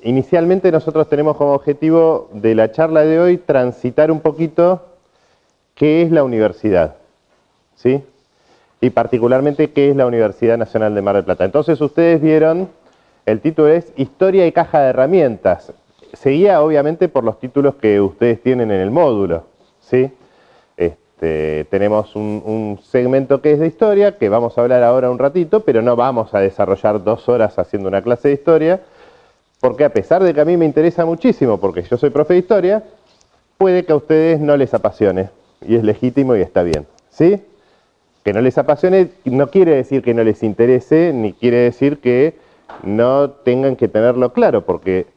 Inicialmente nosotros tenemos como objetivo de la charla de hoy transitar un poquito qué es la universidad, ¿sí? Y particularmente qué es la Universidad Nacional de Mar del Plata. Entonces ustedes vieron, el título es Historia y caja de herramientas. Seguía obviamente por los títulos que ustedes tienen en el módulo, ¿sí? Tenemos un segmento que es de historia, que vamos a hablar ahora un ratito, pero no vamos a desarrollar 2 horas haciendo una clase de historia, porque a pesar de que a mí me interesa muchísimo, porque yo soy profe de historia, puede que a ustedes no les apasione, y es legítimo y está bien, ¿sí? Que no les apasione no quiere decir que no les interese, ni quiere decir que no tengan que tenerlo claro, porque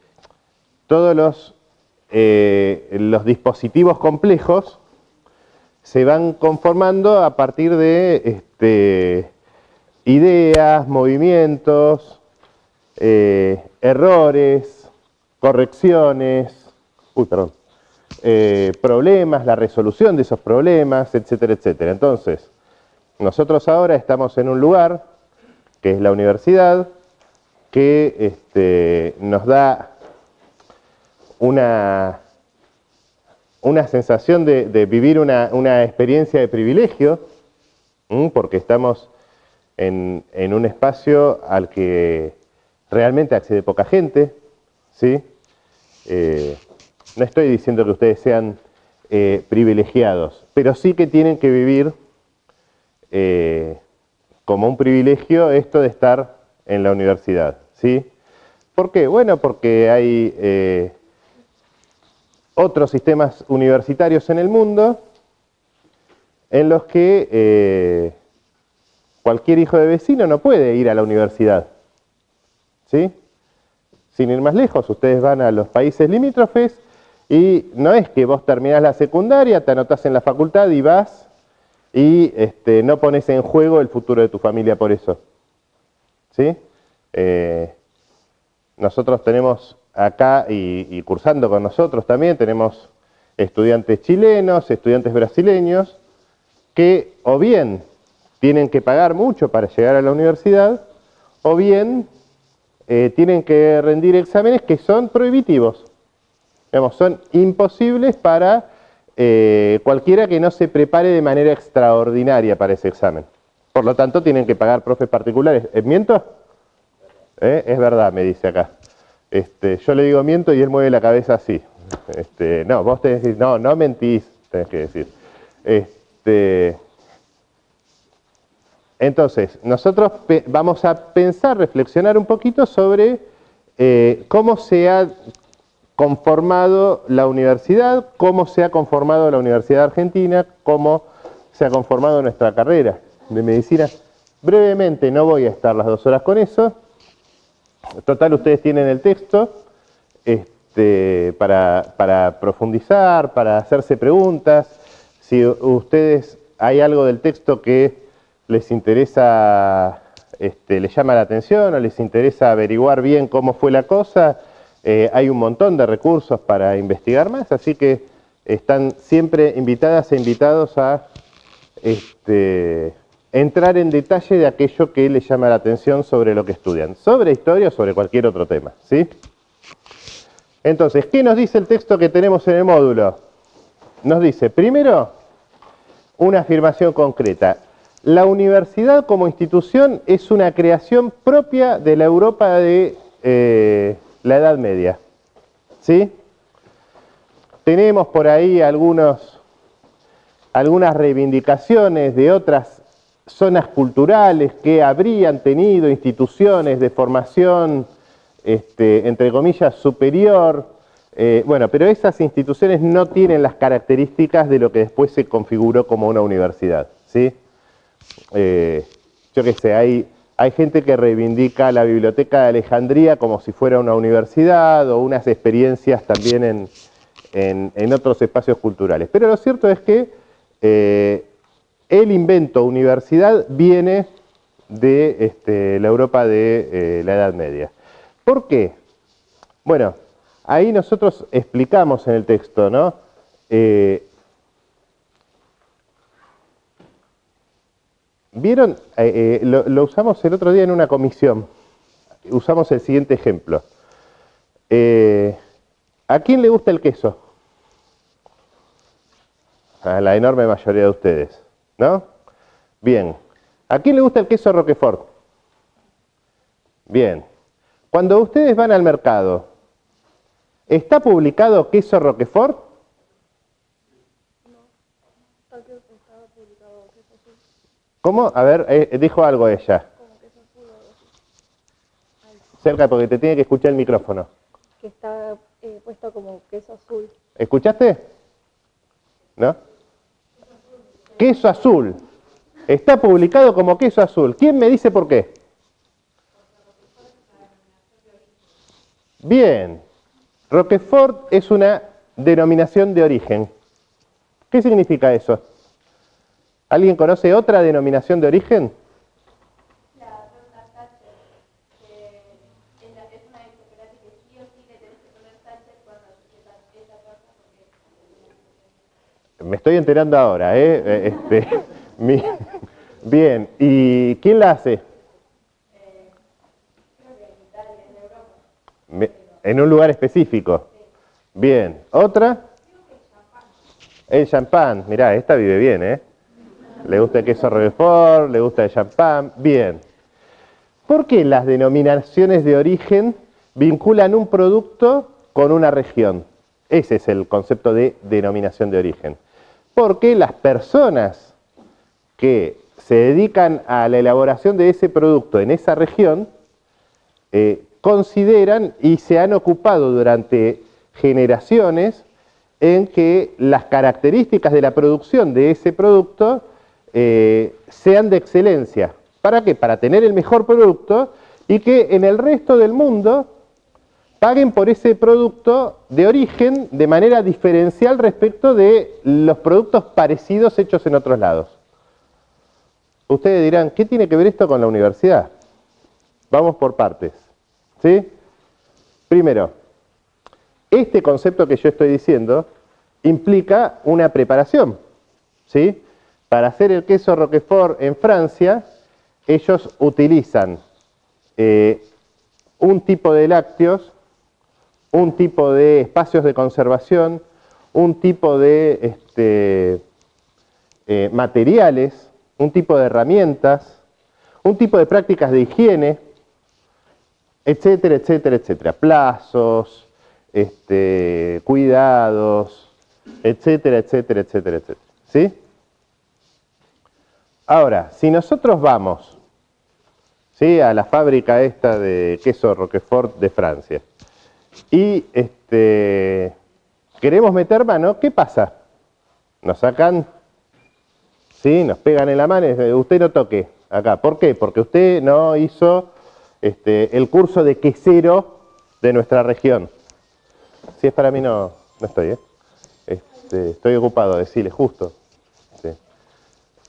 todos los dispositivos complejos se van conformando a partir de ideas, movimientos, errores, correcciones, problemas, la resolución de esos problemas, etcétera, etcétera. Entonces, nosotros ahora estamos en un lugar, que es la universidad, que nos da una sensación de vivir una experiencia de privilegio, porque estamos en un espacio al que realmente accede poca gente, ¿sí? No estoy diciendo que ustedes sean privilegiados, pero sí que tienen que vivir como un privilegio esto de estar en la universidad, ¿sí? ¿Por qué? Bueno, porque hay otros sistemas universitarios en el mundo en los que cualquier hijo de vecino no puede ir a la universidad, ¿sí? Sin ir más lejos, ustedes van a los países limítrofes y no es que vos terminás la secundaria, te anotás en la facultad y vas y no pones en juego el futuro de tu familia por eso, ¿sí? Nosotros tenemos acá, y cursando con nosotros también, tenemos estudiantes chilenos, estudiantes brasileños, que o bien tienen que pagar mucho para llegar a la universidad, o bien tienen que rendir exámenes que son prohibitivos. Digamos, son imposibles para cualquiera que no se prepare de manera extraordinaria para ese examen. Por lo tanto, tienen que pagar profes particulares. ¿Miento? Es verdad, me dice acá. Yo le digo miento y él mueve la cabeza así. No, vos tenés que decir, no, no mentís, tenés que decir. Entonces, nosotros vamos a pensar, reflexionar un poquito sobre cómo se ha conformado la universidad, cómo se ha conformado la Universidad Argentina, cómo se ha conformado nuestra carrera de medicina. Brevemente, no voy a estar las 2 horas con eso. Total, ustedes tienen el texto para profundizar, para hacerse preguntas. Si ustedes hay algo del texto que les interesa, les llama la atención o les interesa averiguar bien cómo fue la cosa, hay un montón de recursos para investigar más, así que están siempre invitadas e invitados a entrar en detalle de aquello que les llama la atención sobre lo que estudian, sobre historia o sobre cualquier otro tema, ¿sí? Entonces, ¿qué nos dice el texto que tenemos en el módulo? Nos dice, primero, una afirmación concreta. La universidad como institución es una creación propia de la Europa de la Edad Media, ¿sí? Tenemos por ahí algunas reivindicaciones de otras zonas culturales que habrían tenido instituciones de formación, entre comillas, superior. Bueno, pero esas instituciones no tienen las características de lo que después se configuró como una universidad, ¿sí? Yo qué sé, hay gente que reivindica la Biblioteca de Alejandría como si fuera una universidad o unas experiencias también en otros espacios culturales. Pero lo cierto es que el invento universidad viene de la Europa de la Edad Media. ¿Por qué? Bueno, ahí nosotros explicamos en el texto, ¿no? ¿Vieron? Lo usamos el otro día en una comisión. Usamos el siguiente ejemplo. ¿A quién le gusta el queso? A la enorme mayoría de ustedes, ¿no? Bien. ¿A quién le gusta el queso Roquefort? Bien. Cuando ustedes van al mercado, ¿está publicado queso Roquefort? No, estaba publicado queso azul. ¿Cómo? A ver, dijo algo ella. Como queso azul o algo así. Cerca porque te tiene que escuchar el micrófono. Que está puesto como queso azul. ¿Escuchaste? ¿No? Queso azul. Está publicado como queso azul. ¿Quién me dice por qué? Bien. Roquefort es una denominación de origen. ¿Qué significa eso? ¿Alguien conoce otra denominación de origen? La torta Thatcher, que es una chocolate que sí o sí le tenés que poner Thatcher cuando esa torta porque... Me estoy enterando ahora, Bien, ¿y quién la hace? Creo que en Italia, en Europa. En un lugar específico. Bien, ¿otra? El champán, mirá, esta vive bien, ¿eh? Le gusta el queso Roquefort, le gusta el champán, bien. ¿Por qué las denominaciones de origen vinculan un producto con una región? Ese es el concepto de denominación de origen. Porque las personas que se dedican a la elaboración de ese producto en esa región consideran y se han ocupado durante generaciones en que las características de la producción de ese producto sean de excelencia. ¿Para qué? Para tener el mejor producto y que en el resto del mundo paguen por ese producto de origen de manera diferencial respecto de los productos parecidos hechos en otros lados. Ustedes dirán, ¿qué tiene que ver esto con la universidad? Vamos por partes. ¿Sí? Primero, este concepto que yo estoy diciendo implica una preparación. ¿Sí? Para hacer el queso Roquefort en Francia, ellos utilizan un tipo de lácteos, un tipo de espacios de conservación, un tipo de materiales, un tipo de herramientas, un tipo de prácticas de higiene, etcétera, etcétera, etcétera. Plazos, cuidados, etcétera, etcétera, etcétera, etcétera. ¿Sí? Ahora, si nosotros vamos, ¿sí?, a la fábrica esta de queso Roquefort de Francia y queremos meter mano, ¿qué pasa? Nos sacan, ¿sí?, nos pegan en la mano y dicen, usted no toque acá. ¿Por qué? Porque usted no hizo el curso de quesero de nuestra región. Si es para mí no estoy, estoy ocupado, decirle justo. Sí.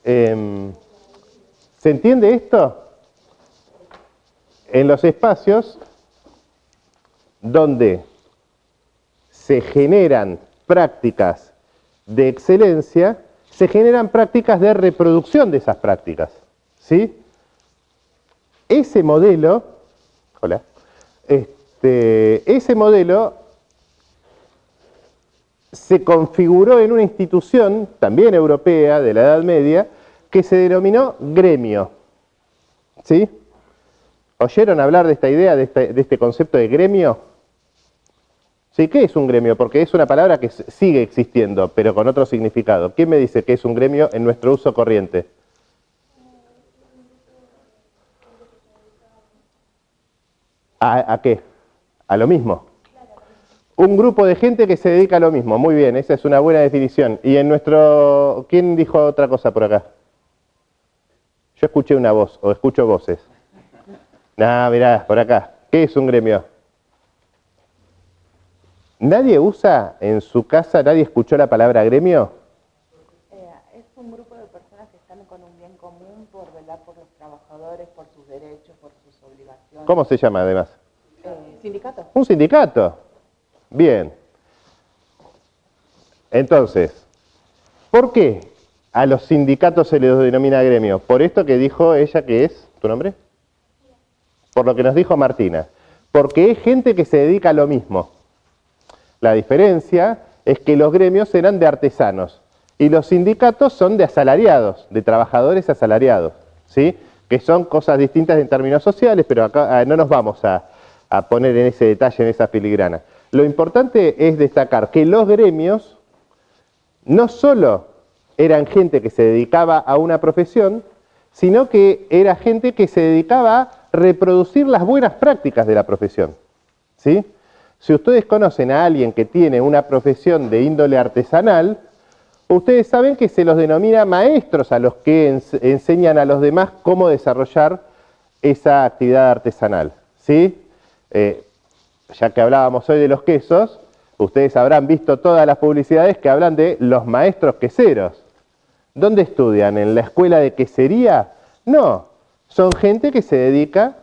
¿Se entiende esto? En los espacios donde se generan prácticas de excelencia, se generan prácticas de reproducción de esas prácticas. ¿Sí? Ese modelo, hola, ese modelo se configuró en una institución, también europea, de la Edad Media, que se denominó gremio. ¿Sí? ¿Oyeron hablar de esta idea, de este concepto de gremio? ¿Sí? ¿Qué es un gremio? Porque es una palabra que sigue existiendo, pero con otro significado. ¿Quién me dice qué es un gremio en nuestro uso corriente? ¿A qué? A lo mismo. Un grupo de gente que se dedica a lo mismo. Muy bien, esa es una buena definición. Y en nuestro... ¿Quién dijo otra cosa por acá? Yo escuché una voz, o escucho voces. No, mirá, por acá. ¿Qué es un gremio? ¿Nadie usa en su casa, nadie escuchó la palabra gremio? Es un grupo de personas que están con un bien común por velar por los trabajadores, por sus derechos, por sus obligaciones. ¿Cómo se llama además? ¿Sindicato? Un sindicato. Bien. Entonces, ¿por qué a los sindicatos se les denomina gremio? Por esto que dijo ella, que es, ¿tu nombre? Por lo que nos dijo Martina. Porque es gente que se dedica a lo mismo. La diferencia es que los gremios eran de artesanos y los sindicatos son de asalariados, de trabajadores asalariados, ¿sí? Que son cosas distintas en términos sociales, pero acá no nos vamos a poner en ese detalle, en esa filigrana. Lo importante es destacar que los gremios no solo eran gente que se dedicaba a una profesión, sino que era gente que se dedicaba a reproducir las buenas prácticas de la profesión, ¿sí? Si ustedes conocen a alguien que tiene una profesión de índole artesanal, ustedes saben que se los denomina maestros a los que enseñan a los demás cómo desarrollar esa actividad artesanal, ¿sí? Ya que hablábamos hoy de los quesos, ustedes habrán visto todas las publicidades que hablan de los maestros queseros. ¿Dónde estudian? ¿En la escuela de quesería? No, son gente que se dedica,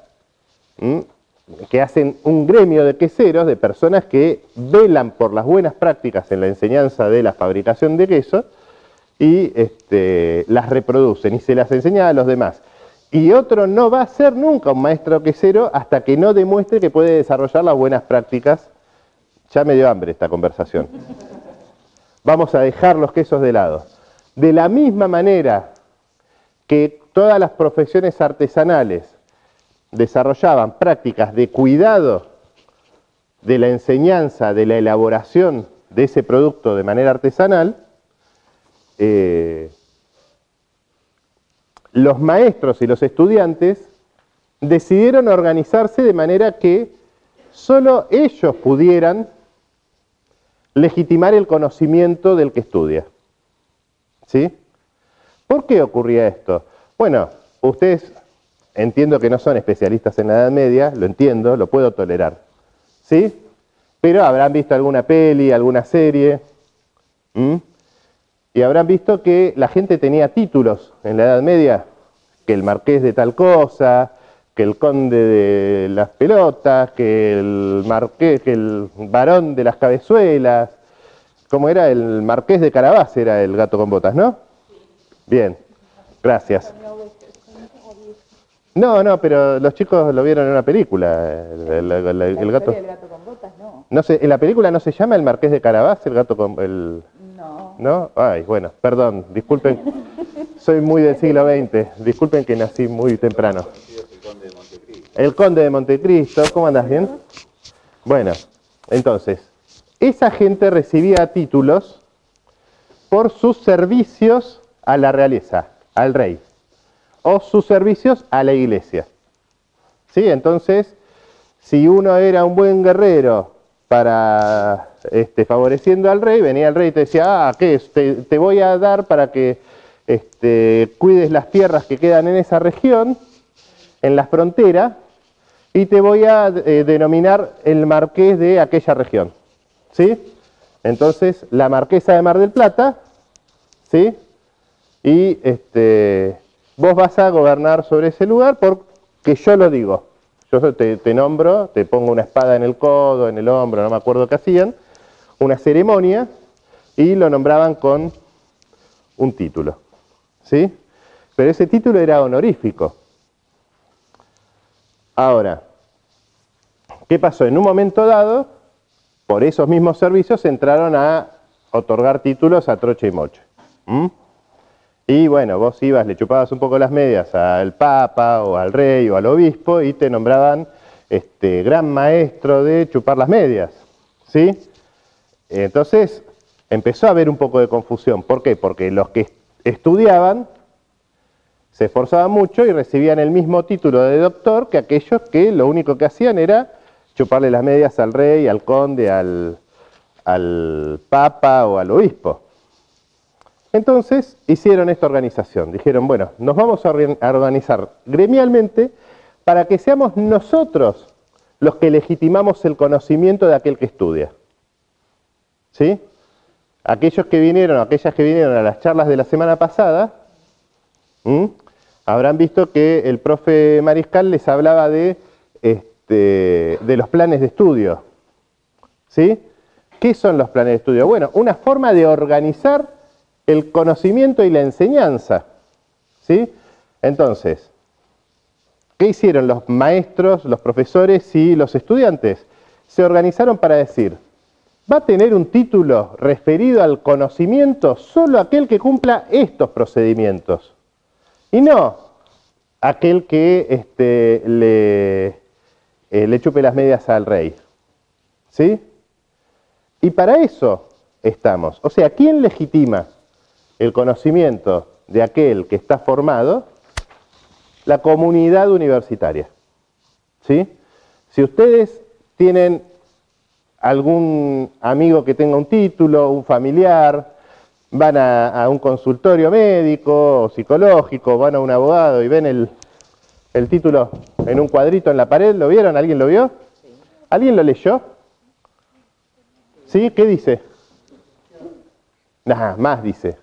que hacen un gremio de queseros, de personas que velan por las buenas prácticas en la enseñanza de la fabricación de queso y las reproducen y se las enseña a los demás. Y otro no va a ser nunca un maestro quesero hasta que no demuestre que puede desarrollar las buenas prácticas. Ya me dio hambre esta conversación. Vamos a dejar los quesos de lado. De la misma manera que todas las profesiones artesanales desarrollaban prácticas de cuidado de la enseñanza, de la elaboración de ese producto de manera artesanal, los maestros y los estudiantes decidieron organizarse de manera que solo ellos pudieran legitimar el conocimiento del que estudia. ¿Sí? ¿Por qué ocurría esto? Bueno, ustedes entiendo que no son especialistas en la Edad Media, lo entiendo, lo puedo tolerar. ¿Sí? Pero habrán visto alguna peli, alguna serie, y habrán visto que la gente tenía títulos en la Edad Media, que el marqués de tal cosa, que el conde de las pelotas, que el marqués, que el varón de las cabezuelas. ¿Cómo era? El marqués de Carabás era el gato con botas, ¿no? Bien, gracias. No, pero los chicos lo vieron en una película. El gato. ¿El gato con botas? No. No sé, en la película no se llama el marqués de Carabás, el gato con No. ¿No? Ay, bueno, perdón, disculpen. Soy muy del siglo XX. Disculpen que nací muy temprano. El conde de Montecristo. ¿Cómo andas? ¿Bien? Bueno, entonces, esa gente recibía títulos por sus servicios a la realeza, al rey, o sus servicios a la iglesia. ¿Sí? Entonces, si uno era un buen guerrero para favoreciendo al rey, venía el rey y te decía, ¿qué? Te voy a dar para que cuides las tierras que quedan en esa región, en la frontera, y te voy a denominar el marqués de aquella región. ¿Sí? Entonces, la marquesa de Mar del Plata, ¿sí? Y vos vas a gobernar sobre ese lugar porque yo lo digo. Yo te nombro, te pongo una espada en el codo, en el hombro, no me acuerdo qué hacían, una ceremonia, y lo nombraban con un título. ¿Sí? Pero ese título era honorífico. Ahora, ¿qué pasó? En un momento dado, por esos mismos servicios entraron a otorgar títulos a troche y moche. Y bueno, vos ibas, le chupabas un poco las medias al papa o al rey o al obispo y te nombraban gran maestro de chupar las medias. ¿Sí? Entonces empezó a haber un poco de confusión. ¿Por qué? Porque los que estudiaban se esforzaban mucho y recibían el mismo título de doctor que aquellos que lo único que hacían era chuparle las medias al rey, al conde, al papa o al obispo. Entonces hicieron esta organización, dijeron, bueno, nos vamos a organizar gremialmente para que seamos nosotros los que legitimamos el conocimiento de aquel que estudia. ¿Sí? Aquellos que vinieron, aquellas que vinieron a las charlas de la semana pasada, habrán visto que el profe Mariscal les hablaba de los planes de estudio. ¿Sí? ¿Qué son los planes de estudio? Bueno, una forma de organizar el conocimiento y la enseñanza. ¿Sí? Entonces, ¿qué hicieron los maestros, los profesores y los estudiantes? Se organizaron para decir, va a tener un título referido al conocimiento solo aquel que cumpla estos procedimientos. Y no aquel que le chupe las medias al rey. ¿Sí? Y para eso estamos. O sea, ¿quién legitima el conocimiento de aquel que está formado? La comunidad universitaria. ¿Sí? Si ustedes tienen algún amigo que tenga un título, un familiar, van a un consultorio médico o psicológico, van a un abogado y ven el título en un cuadrito en la pared, ¿lo vieron? ¿Alguien lo vio? ¿Alguien lo leyó? ¿Sí? ¿Qué dice? Nada, más dice.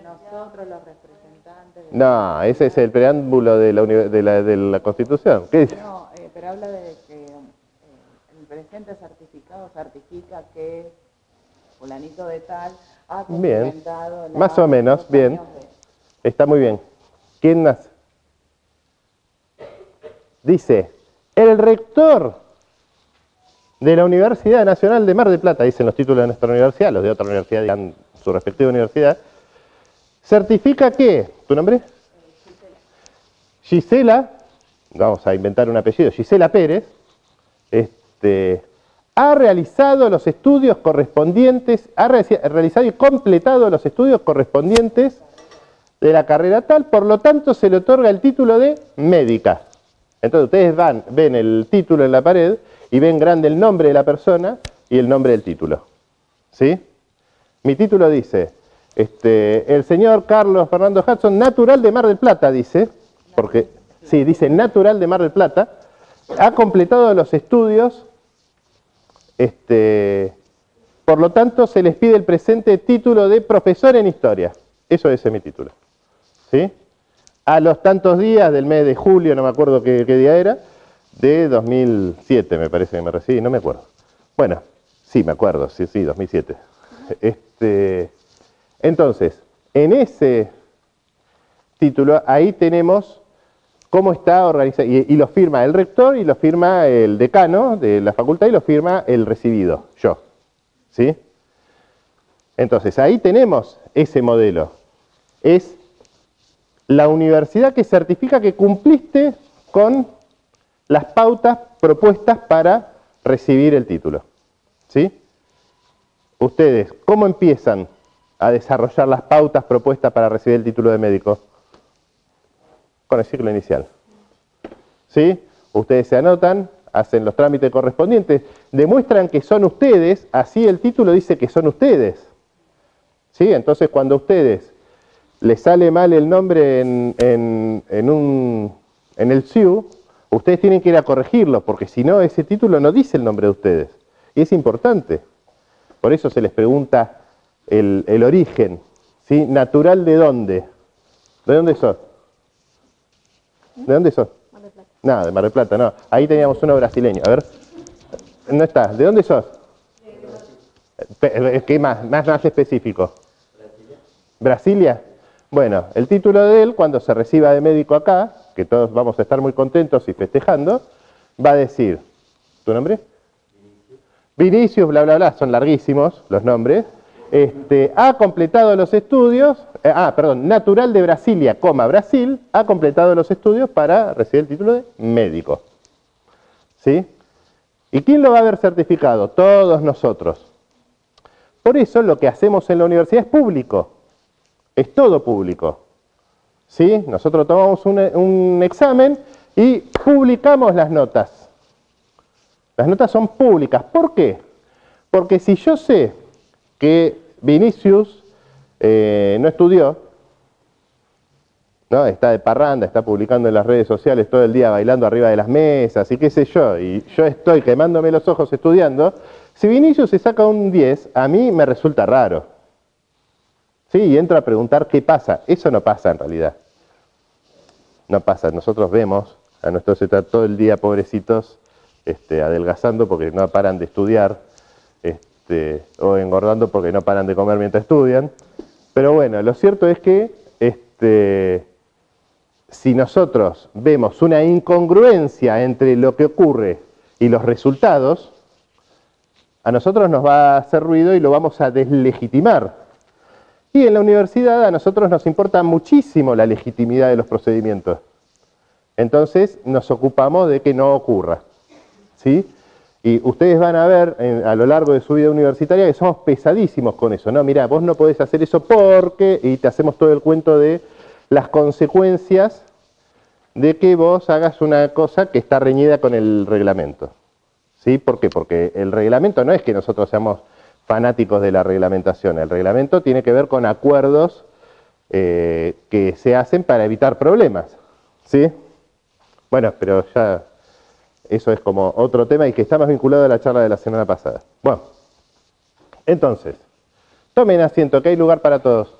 Nosotros los representantes... No, ese es el preámbulo de la Constitución. ¿Qué dice? No, pero habla de que el presente certificado certifica que fulanito de tal ha cumplimentado... Bien, más o menos, bien. Está muy bien. ¿Quién nace? Dice, el rector de la Universidad Nacional de Mar del Plata, dicen los títulos de nuestra universidad, los de otra universidad dirán su respectiva universidad, certifica que, ¿tu nombre? Gisela, vamos a inventar un apellido, Gisela Pérez, ha realizado los estudios correspondientes, ha realizado y completado los estudios correspondientes de la carrera tal, por lo tanto se le otorga el título de médica. Entonces ustedes ven el título en la pared y ven grande el nombre de la persona y el nombre del título. ¿Sí? Mi título dice, el señor Carlos Fernando Hudson, natural de Mar del Plata, dice, porque, sí, dice natural de Mar del Plata, ha completado los estudios, por lo tanto se les pide el presente título de profesor en historia. Eso es mi título. ¿Sí? A los tantos días del mes de julio, no me acuerdo qué día era, de 2007 me parece que me recibí, no me acuerdo. Bueno, sí me acuerdo, sí, 2007. Entonces, en ese título, ahí tenemos cómo está organizado, y lo firma el rector, y lo firma el decano de la facultad, y lo firma el recibido, yo. ¿Sí? Entonces, ahí tenemos ese modelo. Es la universidad que certifica que cumpliste con las pautas propuestas para recibir el título. ¿Sí? Ustedes, ¿cómo empiezan a desarrollar las pautas propuestas para recibir el título de médico? Con el ciclo inicial. ¿Sí? Ustedes se anotan, hacen los trámites correspondientes, demuestran que son ustedes, así el título dice que son ustedes. ¿Sí? Entonces cuando a ustedes les sale mal el nombre en el SIU, ustedes tienen que ir a corregirlo, porque si no, ese título no dice el nombre de ustedes. Y es importante. Por eso se les pregunta el origen. ¿Sí? ¿Natural de dónde? ¿De dónde sos? ¿De dónde sos? Mar del Plata. No, de Mar del Plata, no. Ahí teníamos uno brasileño. A ver. No está. ¿De dónde sos? ¿Qué más específico? ¿Brasilia? Bueno, el título de él, cuando se reciba de médico acá, que todos vamos a estar muy contentos y festejando, va a decir, ¿tu nombre? Vinicius, bla, bla, bla, son larguísimos los nombres. Ha completado los estudios, natural de Brasilia, Brasil, ha completado los estudios para recibir el título de médico. ¿Sí? ¿Y quién lo va a haber certificado? Todos nosotros. Por eso lo que hacemos en la universidad es público. Es todo público. ¿Sí? Nosotros tomamos un examen y publicamos las notas. Las notas son públicas. ¿Por qué? Porque si yo sé que Vinicius no estudió, ¿no? Está de parranda, está publicando en las redes sociales todo el día bailando arriba de las mesas y qué sé yo, y yo estoy quemándome los ojos estudiando, si Vinicius se saca un 10, a mí me resulta raro. ¿Sí? Y entro a preguntar qué pasa. Eso no pasa en realidad. No pasa. Nosotros vemos a nuestros estudiantes todo el día, pobrecitos, adelgazando porque no paran de estudiar, o engordando porque no paran de comer mientras estudian. Pero bueno, lo cierto es que si nosotros vemos una incongruencia entre lo que ocurre y los resultados, a nosotros nos va a hacer ruido y lo vamos a deslegitimar. Y en la universidad a nosotros nos importa muchísimo la legitimidad de los procedimientos. Entonces nos ocupamos de que no ocurra, ¿sí? Y ustedes van a ver a lo largo de su vida universitaria que somos pesadísimos con eso, ¿no? Mirá, vos no podés hacer eso porque, y te hacemos todo el cuento de las consecuencias de que vos hagas una cosa que está reñida con el reglamento. ¿Sí? ¿Por qué? Porque el reglamento no es que nosotros seamos fanáticos de la reglamentación, el reglamento tiene que ver con acuerdos que se hacen para evitar problemas, ¿sí? Bueno, pero ya eso es como otro tema y que está más vinculado a la charla de la semana pasada. Bueno, entonces, tomen asiento, que hay lugar para todos.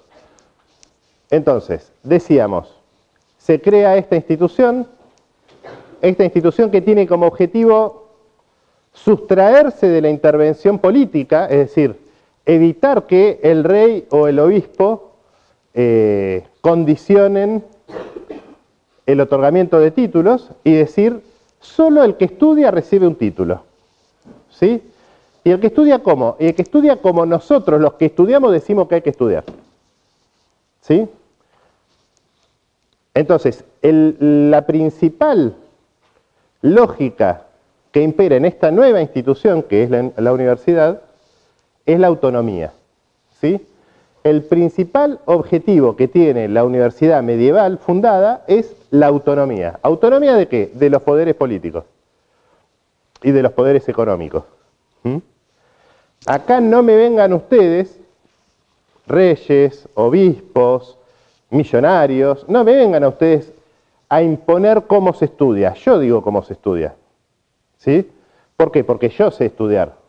Entonces, decíamos, se crea esta institución que tiene como objetivo sustraerse de la intervención política, es decir, evitar que el rey o el obispo condicionen el otorgamiento de títulos y decir, solo el que estudia recibe un título. ¿Sí? ¿Y el que estudia cómo? Y el que estudia como nosotros, los que estudiamos, decimos que hay que estudiar. ¿Sí? Entonces, la principal lógica que impera en esta nueva institución, que es la universidad, es la autonomía. ¿Sí? El principal objetivo que tiene la universidad medieval fundada es la autonomía. ¿Autonomía de qué? De los poderes políticos y de los poderes económicos. ¿Mm? Acá no me vengan ustedes, reyes, obispos, millonarios, no me vengan a ustedes a imponer cómo se estudia. Yo digo cómo se estudia. ¿Sí? ¿Por qué? Porque yo sé estudiar.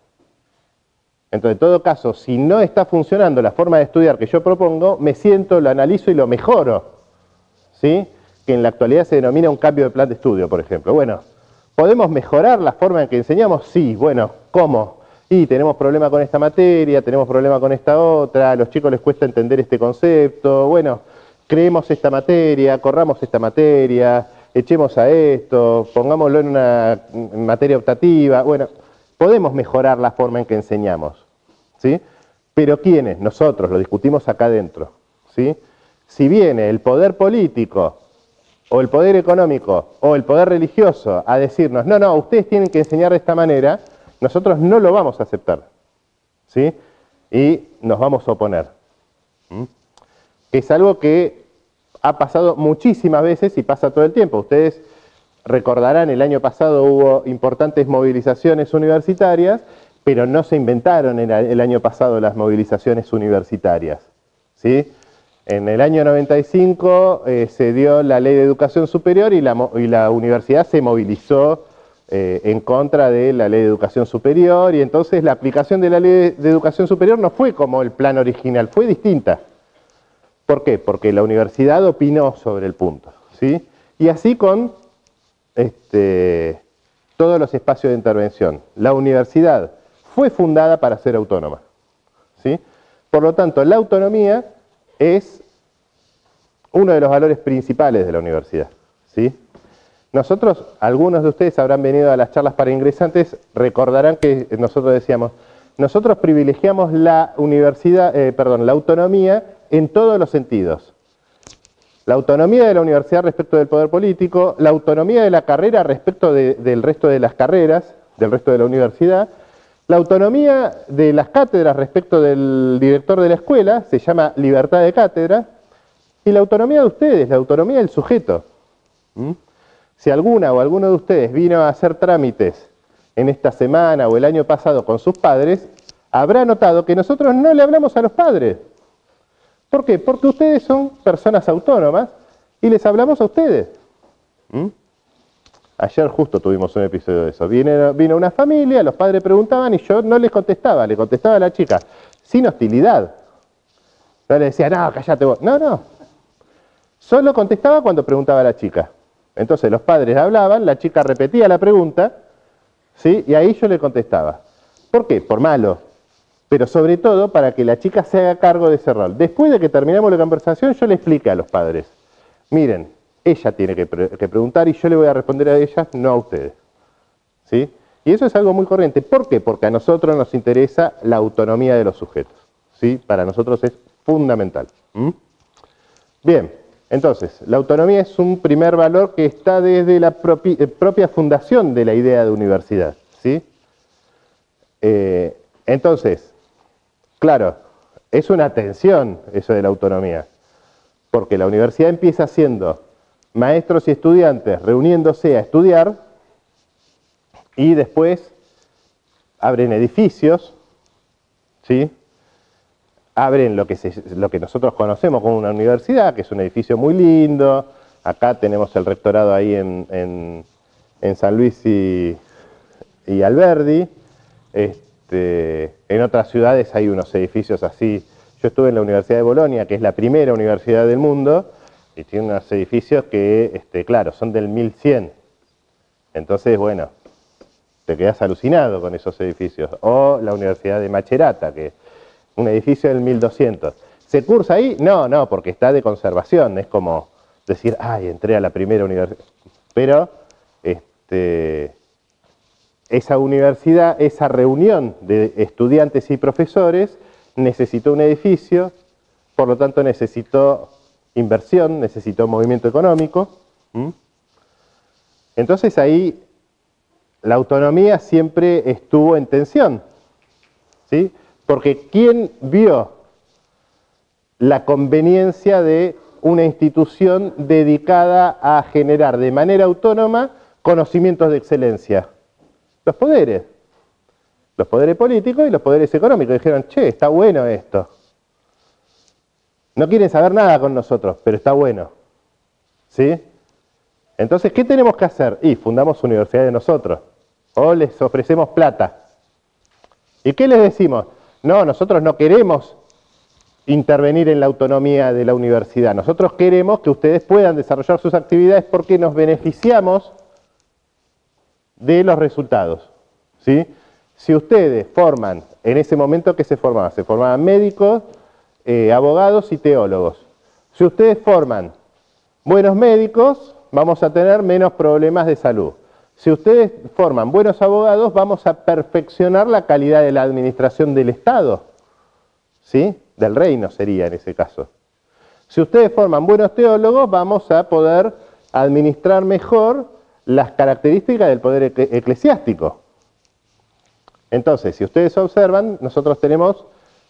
Entonces, en todo caso, si no está funcionando la forma de estudiar que yo propongo, me siento, lo analizo y lo mejoro. ¿Sí? Que en la actualidad se denomina un cambio de plan de estudio, por ejemplo. Bueno, ¿podemos mejorar la forma en que enseñamos? Sí. Bueno, ¿cómo? Y tenemos problema con esta materia, tenemos problema con esta otra, a los chicos les cuesta entender este concepto. Bueno, creemos esta materia, corramos esta materia, echemos a esto, pongámoslo en una materia optativa. Bueno, podemos mejorar la forma en que enseñamos, ¿sí? Pero ¿quiénes? Nosotros, lo discutimos acá adentro, ¿sí? Si viene el poder político, o el poder económico, o el poder religioso a decirnos, no, no, ustedes tienen que enseñar de esta manera, nosotros no lo vamos a aceptar, ¿sí? Y nos vamos a oponer. ¿Mm? Es algo que ha pasado muchísimas veces y pasa todo el tiempo. Ustedes recordarán, el año pasado hubo importantes movilizaciones universitarias, pero no se inventaron el año pasado las movilizaciones universitarias, ¿sí? En el año 95 se dio la Ley de Educación Superior y la universidad se movilizó en contra de la Ley de Educación Superior, y entonces la aplicación de la Ley de Educación Superior no fue como el plan original, fue distinta. ¿Por qué? Porque la universidad opinó sobre el punto, ¿sí? Y así con todos los espacios de intervención. La universidad fue fundada para ser autónoma, ¿sí? Por lo tanto, la autonomía es uno de los valores principales de la universidad, ¿sí? Nosotros, algunos de ustedes habrán venido a las charlas para ingresantes, recordarán que nosotros decíamos, nosotros privilegiamos la la autonomía en todos los sentidos. La autonomía de la universidad respecto del poder político, la autonomía de la carrera respecto del resto de las carreras, del resto de la universidad, la autonomía de las cátedras respecto del director de la escuela, se llama libertad de cátedra, y la autonomía de ustedes, la autonomía del sujeto. ¿Mm? Si alguna o alguno de ustedes vino a hacer trámites en esta semana o el año pasado con sus padres, habrá notado que nosotros no le hablamos a los padres. ¿Por qué? Porque ustedes son personas autónomas y les hablamos a ustedes. ¿Mm? Ayer justo tuvimos un episodio de eso. Vino una familia, los padres preguntaban y yo no les contestaba, le contestaba a la chica, sin hostilidad. No le decía, no, callate vos. No, no. Solo contestaba cuando preguntaba a la chica. Entonces los padres hablaban, la chica repetía la pregunta, ¿sí? Y ahí yo le contestaba. ¿Por qué? Por malo. pero sobre todo para que la chica se haga cargo de ese rol. Después de que terminamos la conversación, yo le expliqué a los padres, miren, ella tiene que preguntar y yo le voy a responder a ella, no a ustedes. ¿Sí? Y eso es algo muy corriente. ¿Por qué? Porque a nosotros nos interesa la autonomía de los sujetos. ¿Sí? Para nosotros es fundamental. Bien, entonces, la autonomía es un primer valor que está desde la propia fundación de la idea de universidad. ¿Sí? Entonces, claro, es una tensión eso de la autonomía, porque la universidad empieza siendo maestros y estudiantes reuniéndose a estudiar y después abren edificios, ¿sí? Abren lo que nosotros conocemos como una universidad, que es un edificio muy lindo. Acá tenemos el rectorado ahí en San Luis y Alberdi. En otras ciudades hay unos edificios así. Yo estuve en la Universidad de Bolonia, que es la primera universidad del mundo, y tiene unos edificios que, claro, son del 1100. Entonces, bueno, te quedas alucinado con esos edificios. O la Universidad de Macerata, que es un edificio del 1200. ¿Se cursa ahí? No, no, porque está de conservación. Es como decir, ay, entré a la primera universidad. Pero, esa universidad, esa reunión de estudiantes y profesores necesitó un edificio, por lo tanto necesitó inversión, necesitó movimiento económico. Entonces ahí la autonomía siempre estuvo en tensión, ¿sí? Porque ¿quién vio la conveniencia de una institución dedicada a generar de manera autónoma conocimientos de excelencia? Los poderes políticos y los poderes económicos. Dijeron, che, está bueno esto. No quieren saber nada con nosotros, pero está bueno. ¿Sí? Entonces, ¿qué tenemos que hacer? Y fundamos universidad de nosotros. O les ofrecemos plata. ¿Y qué les decimos? No, nosotros no queremos intervenir en la autonomía de la universidad. Nosotros queremos que ustedes puedan desarrollar sus actividades porque nos beneficiamos de los resultados. ¿Sí? Si ustedes forman, en ese momento, ¿qué se formaban? Se formaban médicos, abogados y teólogos. Si ustedes forman buenos médicos, vamos a tener menos problemas de salud. Si ustedes forman buenos abogados, vamos a perfeccionar la calidad de la administración del Estado. ¿Sí? Del reino sería en ese caso. Si ustedes forman buenos teólogos, vamos a poder administrar mejor las características del poder eclesiástico. Entonces, si ustedes observan, nosotros tenemos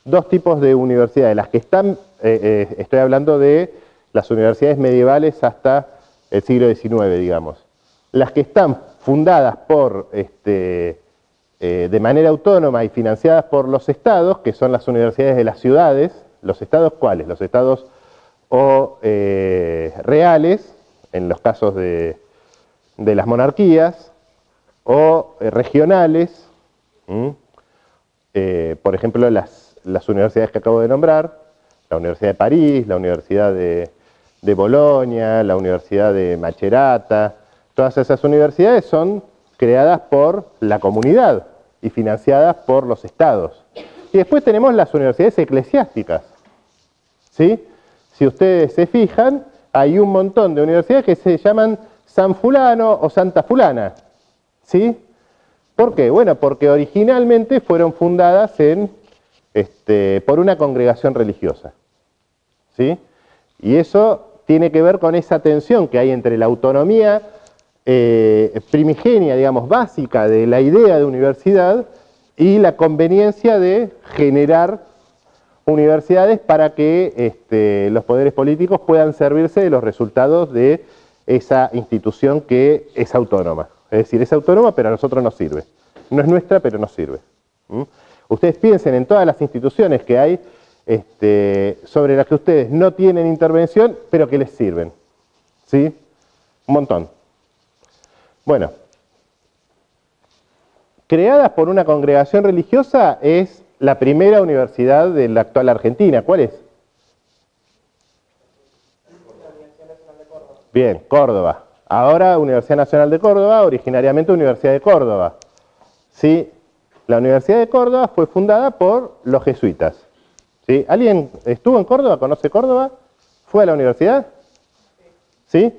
dos tipos de universidades. Las que están, estoy hablando de las universidades medievales hasta el siglo XIX, digamos. Las que están fundadas por, de manera autónoma y financiadas por los estados, que son las universidades de las ciudades. ¿Los estados cuáles? Los estados o reales, en los casos de las monarquías, o regionales, por ejemplo las universidades que acabo de nombrar, la Universidad de París, la Universidad de Bolonia, la Universidad de Macerata. Todas esas universidades son creadas por la comunidad y financiadas por los estados. Y después tenemos las universidades eclesiásticas. ¿Sí? Si ustedes se fijan, hay un montón de universidades que se llaman San Fulano o Santa Fulana. ¿Sí? ¿Por qué? Bueno, porque originalmente fueron fundadas por una congregación religiosa. ¿Sí? Y eso tiene que ver con esa tensión que hay entre la autonomía primigenia, digamos, básica de la idea de universidad y la conveniencia de generar universidades para que los poderes políticos puedan servirse de los resultados de esa institución que es autónoma. Es decir, es autónoma, pero a nosotros nos sirve. No es nuestra, pero nos sirve. Ustedes piensen en todas las instituciones que hay sobre las que ustedes no tienen intervención, pero que les sirven. ¿Sí? Un montón. Bueno, creadas por una congregación religiosa es la primera universidad de la actual Argentina. ¿Cuál es? Bien, Córdoba. Ahora Universidad Nacional de Córdoba, originariamente Universidad de Córdoba. ¿Sí? La Universidad de Córdoba fue fundada por los jesuitas. ¿Sí? ¿Alguien estuvo en Córdoba? ¿Conoce Córdoba? ¿Fue a la universidad? ¿Sí?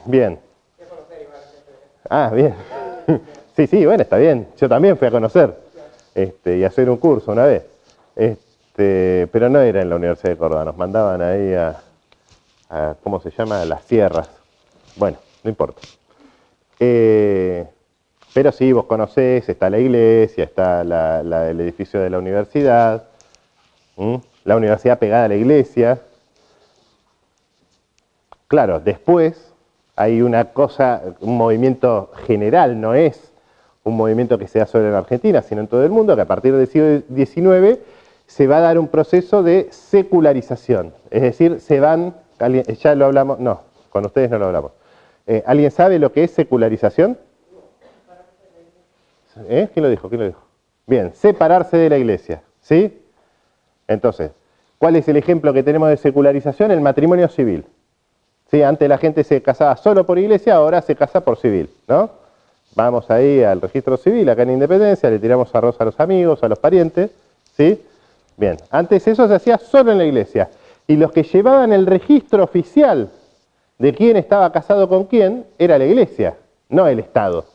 Bien. Ah, bien. Sí, sí, bueno, está bien. Yo también fui a conocer y a hacer un curso una vez. Pero no era en la Universidad de Córdoba, nos mandaban ahí a ¿cómo se llama? A las sierras. Bueno, no importa. Pero sí, vos conocés, está la iglesia, está el edificio de la universidad, la universidad pegada a la iglesia. Claro, después hay una cosa, un movimiento general, no es un movimiento que se da solo en Argentina, sino en todo el mundo, que a partir del siglo XIX se va a dar un proceso de secularización. Es decir, se van, ya lo hablamos, no, con ustedes no lo hablamos. ¿Alguien sabe lo que es secularización? ¿Quién lo dijo? ¿Quién lo dijo? Bien, separarse de la iglesia, ¿sí? Entonces, ¿cuál es el ejemplo que tenemos de secularización? El matrimonio civil. ¿Sí? Antes la gente se casaba solo por iglesia, ahora se casa por civil, ¿no? Vamos ahí al registro civil, acá en Independencia, le tiramos arroz a los amigos, a los parientes, ¿sí? Bien, antes eso se hacía solo en la iglesia. Y los que llevaban el registro oficial de quién estaba casado con quién era la iglesia, no el Estado.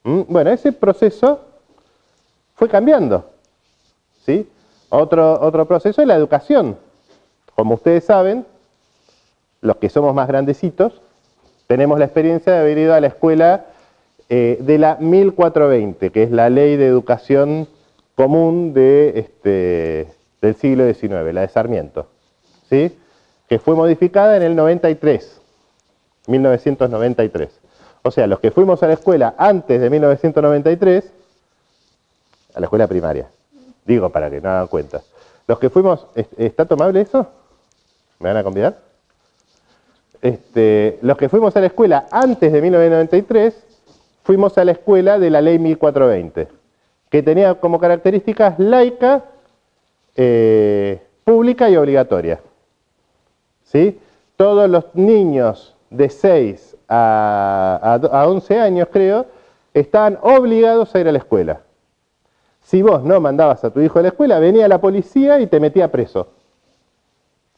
Bueno, ese proceso fue cambiando, ¿sí? Otro proceso es la educación. Como ustedes saben, los que somos más grandecitos, tenemos la experiencia de haber ido a la escuela de la 1420, que es la ley de educación común del siglo XIX, la de Sarmiento, ¿sí? Que fue modificada en el 93, 1993. O sea, los que fuimos a la escuela antes de 1993, a la escuela primaria, digo para que no hagan cuenta, los que fuimos, ¿está tomable eso? ¿Me van a convidar? Los que fuimos a la escuela antes de 1993, fuimos a la escuela de la ley 1420, que tenía como características laica, pública y obligatoria. ¿Sí? Todos los niños de 6 a 11 años, creo, estaban obligados a ir a la escuela. Si vos no mandabas a tu hijo a la escuela, venía la policía y te metía preso.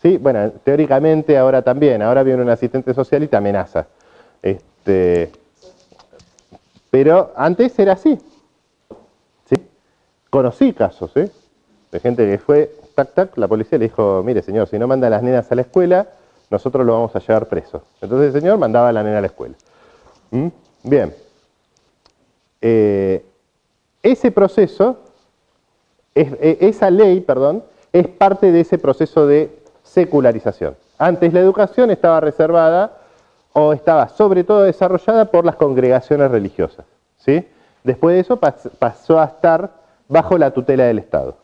¿Sí? Bueno, teóricamente ahora también, ahora viene un asistente social y te amenaza. Pero antes era así. ¿Sí? Conocí casos, de gente que fue, tac, tac, la policía le dijo, mire señor, si no manda a las nenas a la escuela, nosotros lo vamos a llevar preso. Entonces el señor mandaba a la nena a la escuela. Bien. Ese proceso, esa ley, perdón, es parte de ese proceso de secularización. Antes la educación estaba reservada o estaba sobre todo desarrollada por las congregaciones religiosas, ¿sí? Después de eso pasó a estar bajo la tutela del Estado,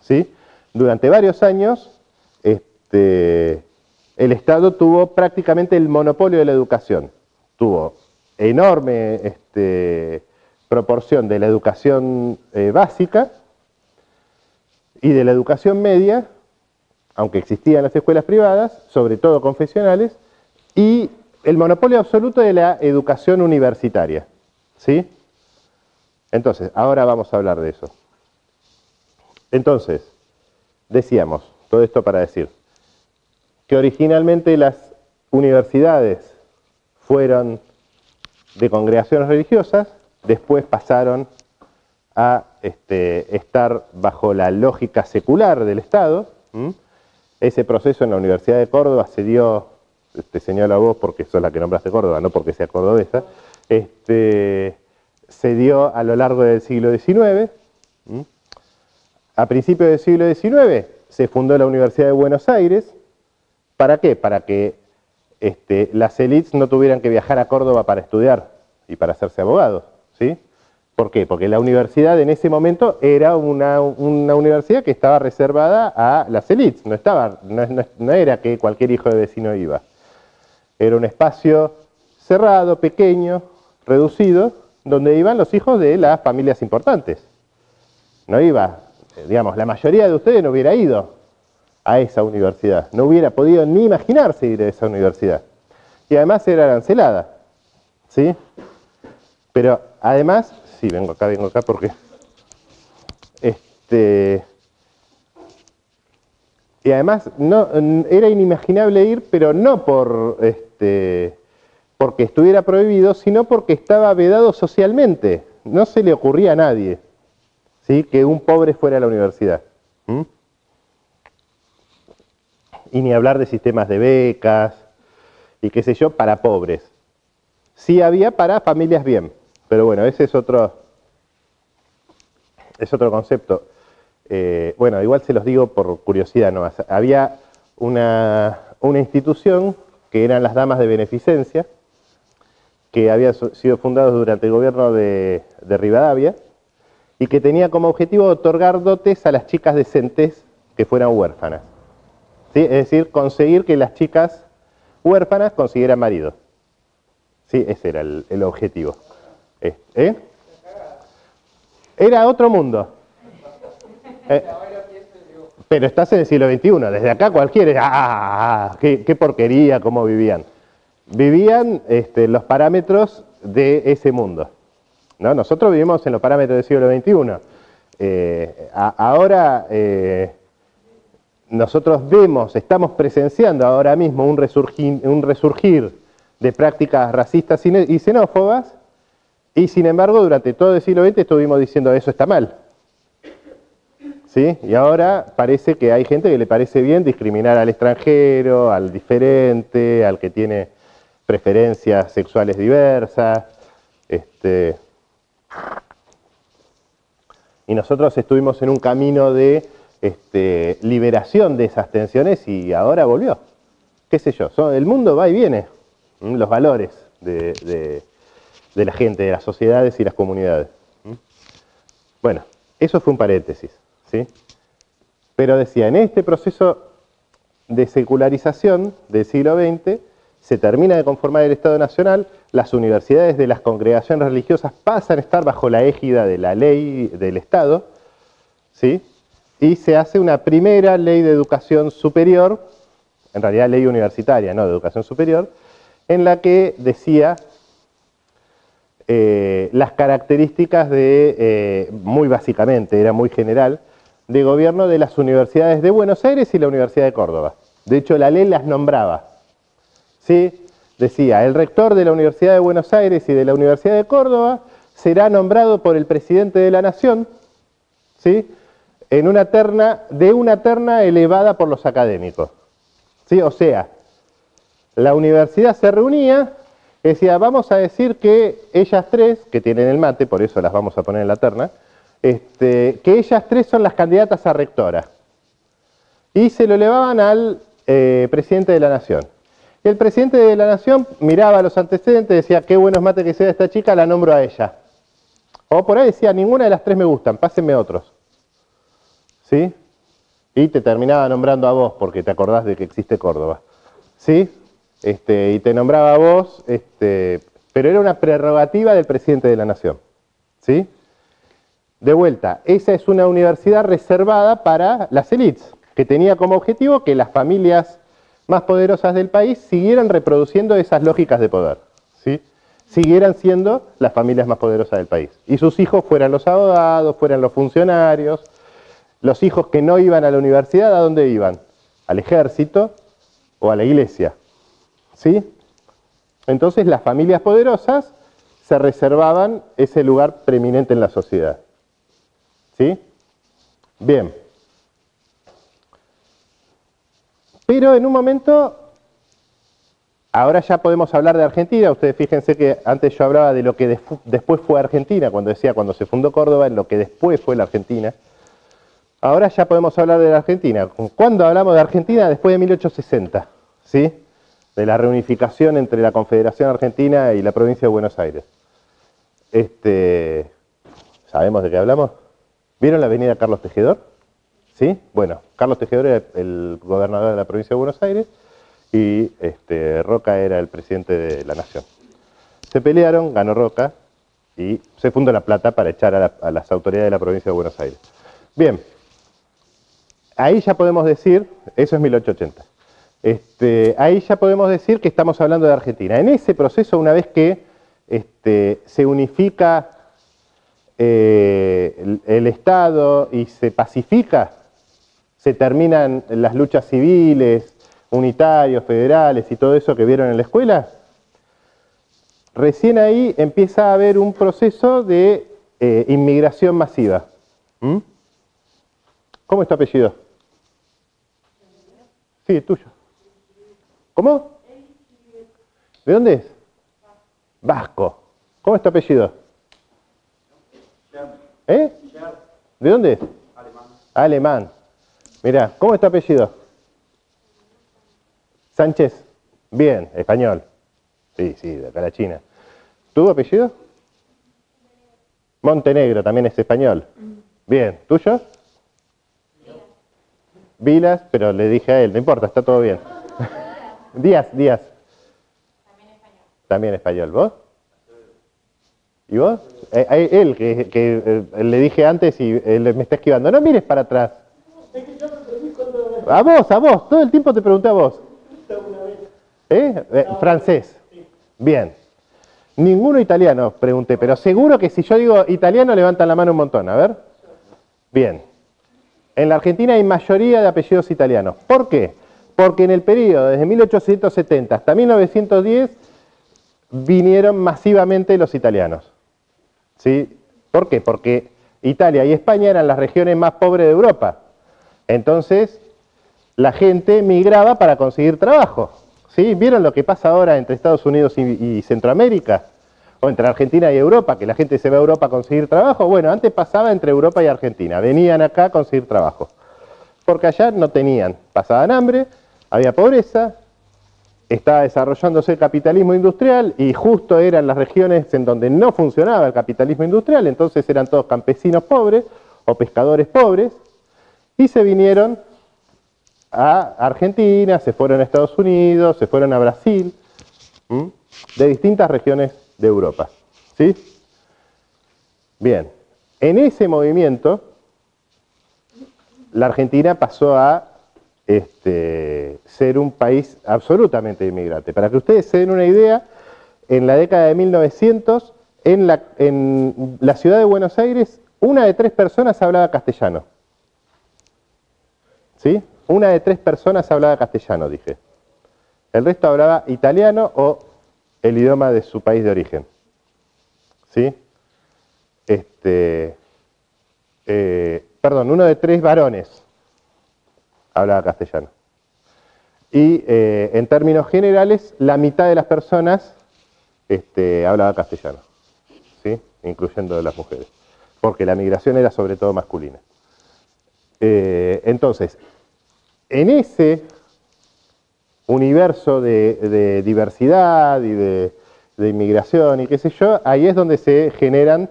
¿sí? Durante varios años el Estado tuvo prácticamente el monopolio de la educación. Tuvo enorme proporción de la educación básica y de la educación media, aunque existían las escuelas privadas, sobre todo confesionales, y el monopolio absoluto de la educación universitaria, ¿sí? Entonces, ahora vamos a hablar de eso. Entonces, decíamos, todo esto para decir, que originalmente las universidades fueron de congregaciones religiosas, después pasaron a estar bajo la lógica secular del Estado. Ese proceso en la Universidad de Córdoba se dio, te señalo a vos porque sos la que nombraste Córdoba, no porque sea cordobesa, se dio a lo largo del siglo XIX. A principios del siglo XIX se fundó la Universidad de Buenos Aires. ¿Para qué? Para que las élites no tuvieran que viajar a Córdoba para estudiar y para hacerse abogados, ¿sí? ¿Por qué? Porque la universidad en ese momento era una universidad que estaba reservada a las élites, no era que cualquier hijo de vecino iba. Era un espacio cerrado, pequeño, reducido, donde iban los hijos de las familias importantes. No iba, digamos, la mayoría de ustedes no hubiera ido a esa universidad, no hubiera podido ni imaginarse ir a esa universidad. Y además era arancelada, ¿sí? Pero además, sí, vengo acá porque y además no, era inimaginable ir, pero no porque estuviera prohibido, sino porque estaba vedado socialmente. No se le ocurría a nadie, ¿sí?, que un pobre fuera a la universidad. Y ni hablar de sistemas de becas y qué sé yo, para pobres. Sí había para familias bien, pero bueno, ese es otro concepto. Bueno, igual se los digo por curiosidad nomás. Había una institución que eran las Damas de Beneficencia, que había sido fundada durante el gobierno de Rivadavia y que tenía como objetivo otorgar dotes a las chicas decentes que fueran huérfanas. ¿Sí? Es decir, conseguir que las chicas huérfanas consiguieran marido. Sí, ese era el objetivo. Era otro mundo. Pero estás en el siglo XXI, desde acá cualquiera, qué porquería, cómo vivían. Vivían los parámetros de ese mundo, ¿no? Nosotros vivimos en los parámetros del siglo XXI. Ahora nosotros estamos presenciando ahora mismo un resurgir de prácticas racistas y xenófobas, y sin embargo durante todo el siglo XX estuvimos diciendo eso está mal. ¿Sí? Y ahora parece que hay gente que le parece bien discriminar al extranjero, al diferente, al que tiene preferencias sexuales diversas. Y nosotros estuvimos en un camino de liberación de esas tensiones y ahora volvió. ¿Qué sé yo? El mundo va y viene. Los valores de la gente, de las sociedades y las comunidades. Bueno, eso fue un paréntesis. ¿Sí? Pero decía, en este proceso de secularización del siglo XX se termina de conformar el Estado Nacional, las universidades de las congregaciones religiosas pasan a estar bajo la égida de la ley del Estado, ¿sí? Y se hace una primera ley de educación superior, en realidad ley universitaria, no de educación superior, en la que decía las características muy básicamente, era muy general, de gobierno de las universidades de Buenos Aires y la Universidad de Córdoba. De hecho, la ley las nombraba. ¿Sí? Decía, el rector de la Universidad de Buenos Aires y de la Universidad de Córdoba será nombrado por el presidente de la Nación, ¿sí?, de una terna elevada por los académicos. ¿Sí? O sea, la universidad se reunía y decía, vamos a decir que ellas tres, que tienen el mate, por eso las vamos a poner en la terna, que ellas tres son las candidatas a rectora. Y se lo elevaban al presidente de la Nación. Y el presidente de la Nación miraba los antecedentes y decía, qué buenos mates que sea esta chica, la nombro a ella. O por ahí decía, ninguna de las tres me gustan, pásenme otros. ¿Sí? Y te terminaba nombrando a vos, porque te acordás de que existe Córdoba. ¿Sí? Y te nombraba a vos, pero era una prerrogativa del presidente de la Nación. ¿Sí? De vuelta, esa es una universidad reservada para las élites, que tenía como objetivo que las familias más poderosas del país siguieran reproduciendo esas lógicas de poder, ¿sí? Siguieran siendo las familias más poderosas del país. Y sus hijos fueran los abogados, fueran los funcionarios, los hijos que no iban a la universidad, ¿a dónde iban? Al ejército o a la iglesia, ¿sí? Entonces las familias poderosas se reservaban ese lugar preeminente en la sociedad. ¿Sí? Bien. Pero en un momento, ahora ya podemos hablar de Argentina. Ustedes fíjense que antes yo hablaba de lo que después fue Argentina, cuando se fundó Córdoba, en lo que después fue la Argentina. Ahora ya podemos hablar de la Argentina. ¿Cuándo hablamos de Argentina? Después de 1860, ¿sí? De la reunificación entre la Confederación Argentina y la provincia de Buenos Aires. ¿Sabemos de qué hablamos? ¿Vieron la avenida Carlos Tejedor? ¿Sí? Bueno, Carlos Tejedor era el gobernador de la provincia de Buenos Aires y Roca era el presidente de la Nación. Se pelearon, ganó Roca y se fundó La Plata para echar a las autoridades de la provincia de Buenos Aires. Bien, ahí ya podemos decir, eso es 1880, ahí ya podemos decir que estamos hablando de Argentina. En ese proceso, una vez que se unifica el Estado y se pacifica, se terminan las luchas civiles, unitarios, federales y todo eso que vieron en la escuela, recién ahí empieza a haber un proceso de inmigración masiva. ¿Mm? ¿Cómo es tu apellido? Sí, tuyo. ¿Cómo? ¿De dónde es? Vasco. ¿Cómo es tu apellido? ¿Eh? ¿De dónde es? Alemán. Alemán. Mirá, ¿cómo es tu apellido? Sánchez. Bien, español. Sí, sí, de acá a la China. ¿Tu apellido? Montenegro, también es español. Bien, ¿tuyo? Vilas, pero le dije a él, no importa, está todo bien. Díaz, Díaz. También español. También español, ¿vos? ¿Y vos? Él, que le dije antes y él me está esquivando. No mires para atrás. A vos, todo el tiempo te pregunté a vos. Francés. Bien. Ninguno italiano, pregunté, pero seguro que si yo digo italiano levantan la mano un montón. A ver. Bien. En la Argentina hay mayoría de apellidos italianos. ¿Por qué? Porque en el periodo desde 1870 hasta 1910 vinieron masivamente los italianos. ¿Sí? ¿Por qué? Porque Italia y España eran las regiones más pobres de Europa. Entonces, la gente migraba para conseguir trabajo. ¿Sí? ¿Vieron lo que pasa ahora entre Estados Unidos y Centroamérica? O entre Argentina y Europa, que la gente se va a Europa a conseguir trabajo. Bueno, antes pasaba entre Europa y Argentina. Venían acá a conseguir trabajo. Porque allá no tenían. Pasaban hambre, había pobreza, estaba desarrollándose el capitalismo industrial y justo eran las regiones en donde no funcionaba el capitalismo industrial, entonces eran todos campesinos pobres o pescadores pobres y se vinieron a Argentina, se fueron a Estados Unidos, se fueron a Brasil, de distintas regiones de Europa. ¿Sí? Bien, en ese movimiento la Argentina pasó a ser un país absolutamente inmigrante. Para que ustedes se den una idea, en la década de 1900, en la ciudad de Buenos Aires, 1 de 3 personas hablaba castellano. ¿Sí? 1 de 3 personas hablaba castellano, dije. El resto hablaba italiano o el idioma de su país de origen. ¿Sí? Perdón, 1 de 3 varones hablaba castellano. Y en términos generales, la mitad de las personas hablaba castellano, ¿sí? Incluyendo las mujeres, porque la migración era sobre todo masculina. Entonces, en ese universo de diversidad y de inmigración y qué sé yo, ahí es donde se generan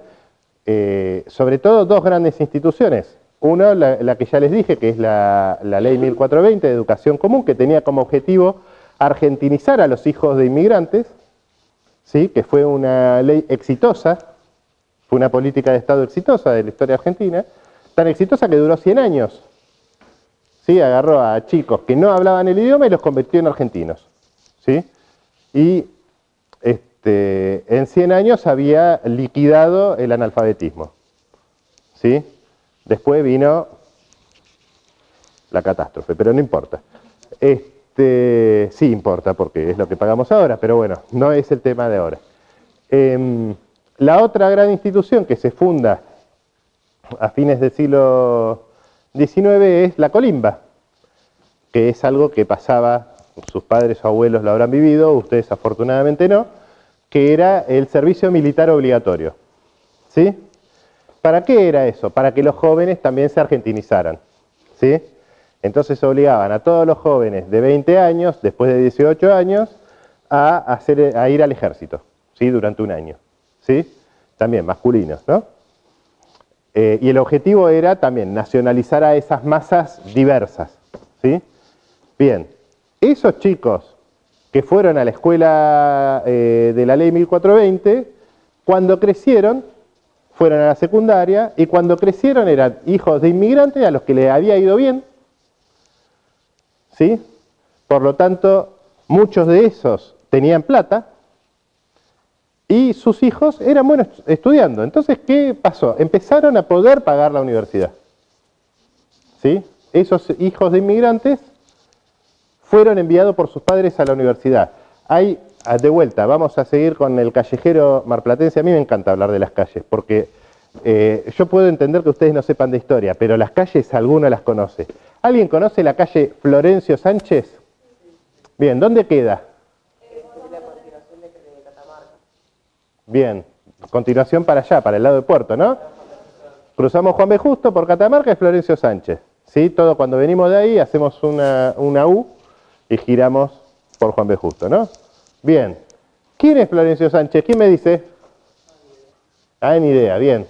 sobre todo 2 grandes instituciones. Uno, la que ya les dije, que es la Ley 1420 de Educación Común, que tenía como objetivo argentinizar a los hijos de inmigrantes, ¿sí? Que fue una ley exitosa, fue una política de Estado exitosa de la historia argentina, tan exitosa que duró 100 años. ¿Sí? Agarró a chicos que no hablaban el idioma y los convirtió en argentinos. ¿Sí? Y en 100 años había liquidado el analfabetismo. ¿Sí? Después vino la catástrofe, pero no importa. Sí importa porque es lo que pagamos ahora, pero bueno, no es el tema de ahora. La otra gran institución que se funda a fines del siglo XIX es la colimba, que es algo que pasaba, sus padres o abuelos lo habrán vivido, ustedes afortunadamente no, que era el servicio militar obligatorio. ¿Sí? ¿Para qué era eso? Para que los jóvenes también se argentinizaran. ¿Sí? Entonces obligaban a todos los jóvenes de 20 años, después de 18 años, a ir al ejército, ¿sí? Durante 1 año. ¿Sí? También masculinos, ¿no? Y el objetivo era también nacionalizar a esas masas diversas. ¿Sí? Bien, esos chicos que fueron a la escuela de la Ley 1420, cuando crecieron, fueron a la secundaria y cuando crecieron eran hijos de inmigrantes a los que les había ido bien. ¿Sí? Por lo tanto, muchos de esos tenían plata y sus hijos eran buenos estudiando. Entonces, ¿qué pasó? Empezaron a poder pagar la universidad. ¿Sí? Esos hijos de inmigrantes fueron enviados por sus padres a la universidad. Hay, de vuelta, vamos a seguir con el callejero marplatense. A mí me encanta hablar de las calles, porque yo puedo entender que ustedes no sepan de historia, pero las calles alguno las conoce. ¿Alguien conoce la calle Florencio Sánchez? Bien, ¿dónde queda? Bien, continuación para allá, para el lado de Puerto, ¿no? Cruzamos Juan B. Justo por Catamarca y Florencio Sánchez. ¿Sí? Todo cuando venimos de ahí hacemos una U y giramos por Juan B. Justo, ¿no? Bien. ¿Quién es Florencio Sánchez? ¿Quién me dice? Ah, ni idea, bien.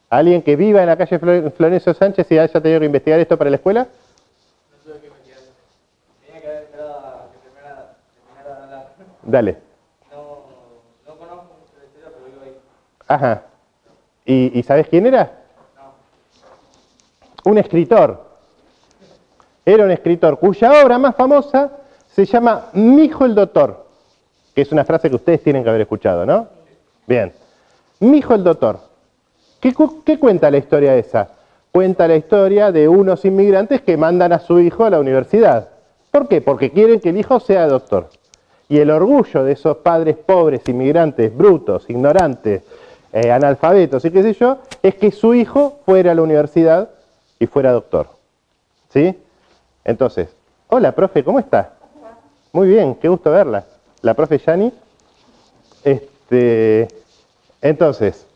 ¿Alguien que viva en la calle Florencio Sánchez y haya tenido que investigar esto para la escuela? No tuve que investigar. Tenía que haber esperado a que terminara de hablar. Dale. No conozco mucho la historia, pero vivo ahí. Ajá. ¿Y sabes quién era? No. Un escritor. Era un escritor cuya obra más famosa se llama Mi hijo el doctor, que es una frase que ustedes tienen que haber escuchado, ¿no? Bien. Mi hijo el doctor. ¿Qué cuenta la historia esa? Cuenta la historia de unos inmigrantes que mandan a su hijo a la universidad. ¿Por qué? Porque quieren que el hijo sea doctor. Y el orgullo de esos padres pobres, inmigrantes, brutos, ignorantes, analfabetos y qué sé yo, es que su hijo fuera a la universidad y fuera doctor. ¿Sí? Entonces, hola profe, ¿cómo está? Muy bien, qué gusto verla. La profe Yani. Entonces,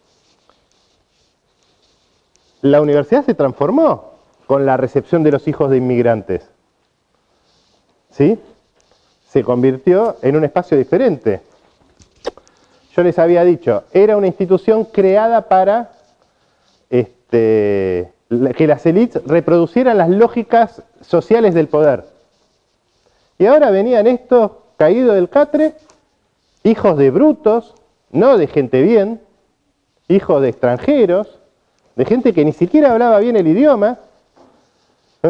la universidad se transformó con la recepción de los hijos de inmigrantes. ¿Sí? Se convirtió en un espacio diferente. Yo les había dicho, era una institución creada para que las élites reproducieran las lógicas sociales del poder. Y ahora venían estos caídos del catre, hijos de brutos, no de gente bien, hijos de extranjeros, de gente que ni siquiera hablaba bien el idioma.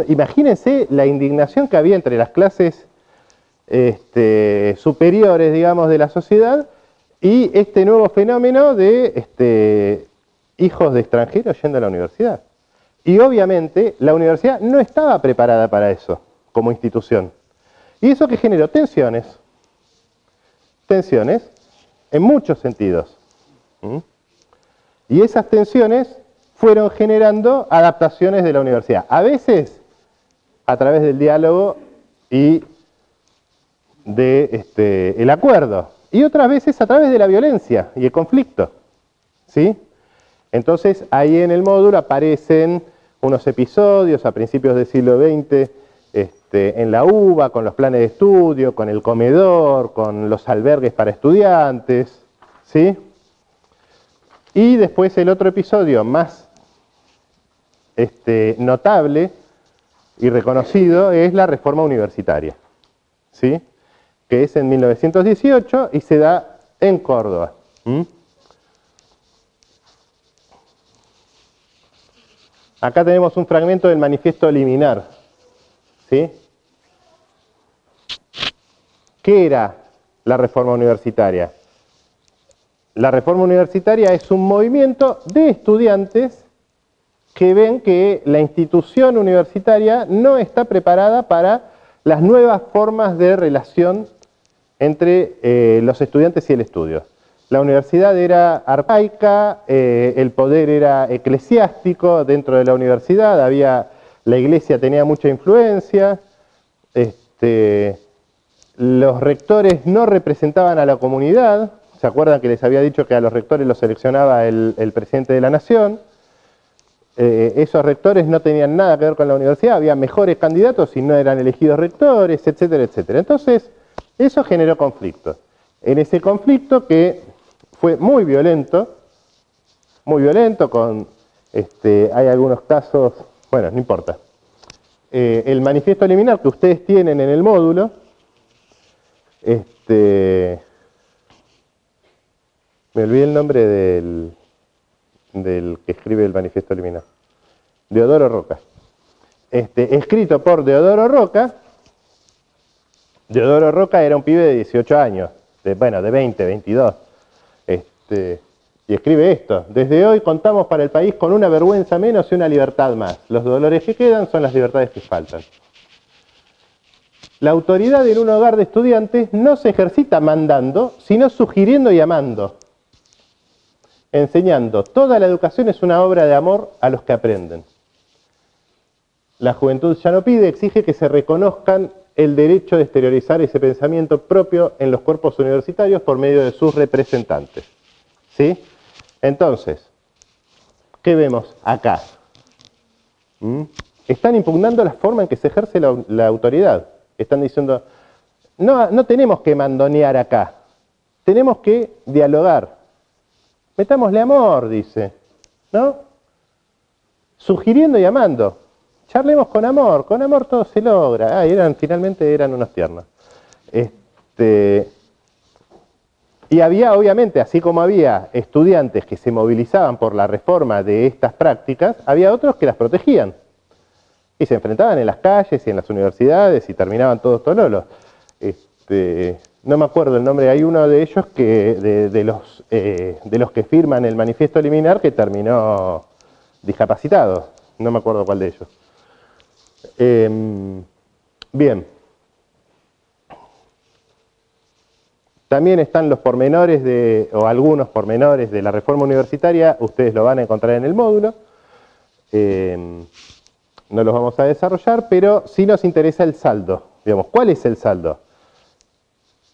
Imagínense la indignación que había entre las clases superiores, digamos, de la sociedad y este nuevo fenómeno de hijos de extranjeros yendo a la universidad. Y obviamente la universidad no estaba preparada para eso como institución. ¿Y eso que generó? Tensiones. Tensiones en muchos sentidos. Y esas tensiones fueron generando adaptaciones de la universidad. A veces a través del diálogo y el acuerdo. Y otras veces a través de la violencia y el conflicto. ¿Sí? Entonces ahí en el módulo aparecen unos episodios a principios del siglo XX en la UBA, con los planes de estudio, con el comedor, con los albergues para estudiantes. ¿Sí? Y después el otro episodio más notable y reconocido es la reforma universitaria, ¿sí? Que es en 1918 y se da en Córdoba. Acá tenemos un fragmento del manifiesto liminar, ¿sí? ¿Qué era la reforma universitaria? La reforma universitaria es un movimiento de estudiantes que ven que la institución universitaria no está preparada para las nuevas formas de relación entre los estudiantes y el estudio. La universidad era arcaica, el poder era eclesiástico dentro de la universidad, la iglesia tenía mucha influencia, los rectores no representaban a la comunidad. ¿Se acuerdan que les había dicho que a los rectores los seleccionaba el presidente de la nación? Esos rectores no tenían nada que ver con la universidad, había mejores candidatos y no eran elegidos rectores, etcétera, etcétera. Entonces, eso generó conflictos. En ese conflicto que fue muy violento con, hay algunos casos, bueno, no importa. El manifiesto liminar que ustedes tienen en el módulo, me olvidé el nombre del que escribe el manifiesto liminar. Deodoro Roca. Escrito por Deodoro Roca. Deodoro Roca era un pibe de 18 años, de 20, 22. Y escribe esto: desde hoy contamos para el país con una vergüenza menos y una libertad más. Los dolores que quedan son las libertades que faltan. La autoridad en un hogar de estudiantes no se ejercita mandando, sino sugiriendo y amando. Enseñando. Toda la educación es una obra de amor a los que aprenden. La juventud ya no pide, exige que se reconozcan el derecho de exteriorizar ese pensamiento propio en los cuerpos universitarios por medio de sus representantes. ¿Sí? Entonces, ¿qué vemos acá? Están impugnando la forma en que se ejerce la autoridad. Están diciendo, no tenemos que mandonear acá, tenemos que dialogar. Metámosle amor, dice, ¿no? Sugiriendo y amando. Charlemos con amor todo se logra. Finalmente eran unos tiernos. Y había, obviamente, así como había estudiantes que se movilizaban por la reforma de estas prácticas, había otros que las protegían. Y se enfrentaban en las calles y en las universidades y terminaban todos tololos. No me acuerdo el nombre, hay uno de ellos que de los que firman el manifiesto liminar que terminó discapacitado. No me acuerdo cuál de ellos. Bien. También están los pormenores o algunos pormenores de la reforma universitaria, ustedes lo van a encontrar en el módulo. No los vamos a desarrollar, pero sí nos interesa el saldo. Digamos, ¿cuál es el saldo?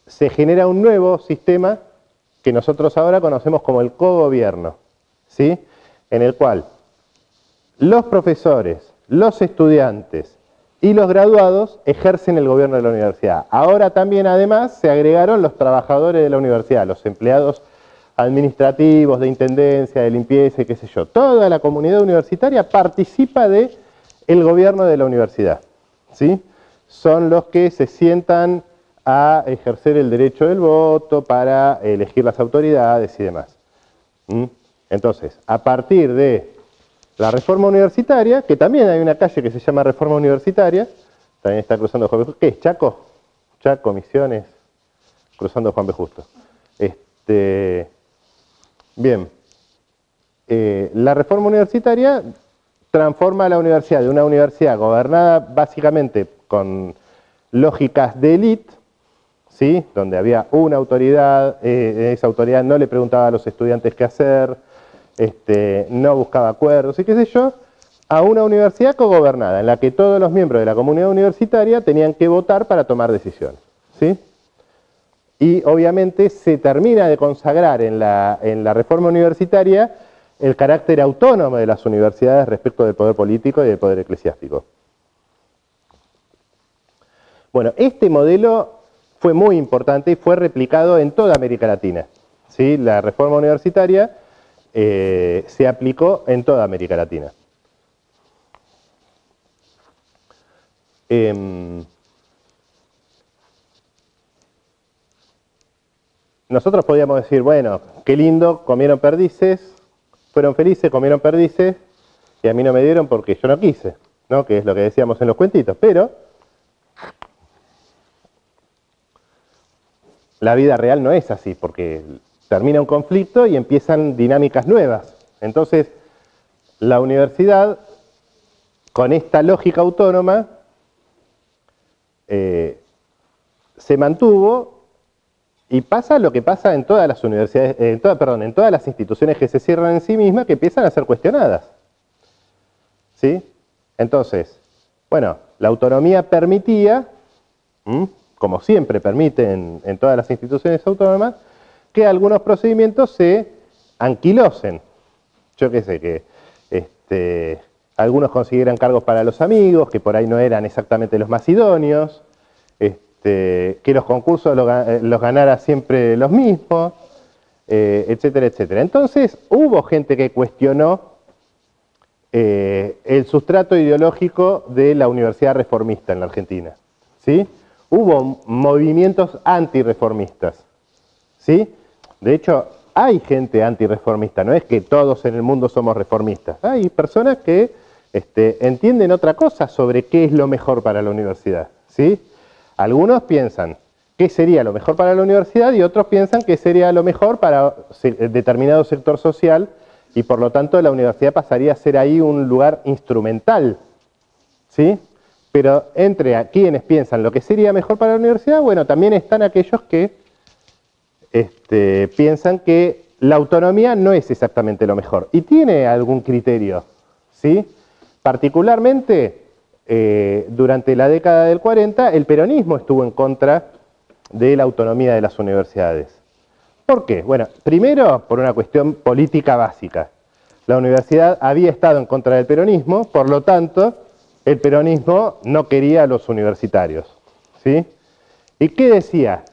Se genera un nuevo sistema que nosotros ahora conocemos como el cogobierno, ¿sí? En el cual los profesores, los estudiantes y los graduados ejercen el gobierno de la universidad. Ahora también, además, se agregaron los trabajadores de la universidad, los empleados administrativos, de intendencia, de limpieza y qué sé yo. Toda la comunidad universitaria participa del gobierno de la universidad, ¿sí? Son los que se sientan a ejercer el derecho del voto para elegir las autoridades y demás. Entonces, a partir de la reforma universitaria, que también hay una calle que se llama Reforma Universitaria, también está cruzando Juan B. Justo. ¿Qué es? ¿Chaco? Chaco, Misiones, cruzando Juan B. Justo. Bien. La reforma universitaria transforma a la universidad de una universidad gobernada básicamente con lógicas de élite, ¿sí? Donde había una autoridad, esa autoridad no le preguntaba a los estudiantes qué hacer, no buscaba acuerdos y qué sé yo, a una universidad cogobernada, en la que todos los miembros de la comunidad universitaria tenían que votar para tomar decisiones, ¿sí? Y obviamente se termina de consagrar en la reforma universitaria el carácter autónomo de las universidades respecto del poder político y del poder eclesiástico. Bueno, este modelo fue muy importante y fue replicado en toda América Latina, ¿sí? La reforma universitaria se aplicó en toda América Latina. Nosotros podíamos decir, bueno, qué lindo, comieron perdices, fueron felices, comieron perdices, y a mí no me dieron porque yo no quise, ¿no? Que es lo que decíamos en los cuentitos, pero la vida real no es así, porque termina un conflicto y empiezan dinámicas nuevas. Entonces, la universidad, con esta lógica autónoma, se mantuvo y pasa lo que pasa en todas las universidades, en todas las instituciones que se cierran en sí mismas, que empiezan a ser cuestionadas. ¿Sí? Entonces, bueno, la autonomía permitía, como siempre permite en todas las instituciones autónomas, que algunos procedimientos se anquilosen. Yo qué sé, que algunos consiguieran cargos para los amigos, que por ahí no eran exactamente los más idóneos, que los concursos los ganara siempre los mismos, etcétera, etcétera. Entonces, hubo gente que cuestionó el sustrato ideológico de la universidad reformista en la Argentina, ¿sí? Hubo movimientos antirreformistas, ¿sí? De hecho, hay gente antirreformista, no es que todos en el mundo somos reformistas. Hay personas que entienden otra cosa sobre qué es lo mejor para la universidad, ¿sí? Algunos piensan qué sería lo mejor para la universidad y otros piensan que sería lo mejor para determinado sector social y por lo tanto la universidad pasaría a ser ahí un lugar instrumental, ¿sí? Pero entre a quienes piensan lo que sería mejor para la universidad, bueno, también están aquellos que piensan que la autonomía no es exactamente lo mejor y tiene algún criterio, ¿sí? Particularmente durante la década del 40 el peronismo estuvo en contra de la autonomía de las universidades. ¿Por qué? Bueno, primero por una cuestión política básica. La universidad había estado en contra del peronismo, por lo tanto, el peronismo no quería a los universitarios, ¿sí? ¿Y qué decía?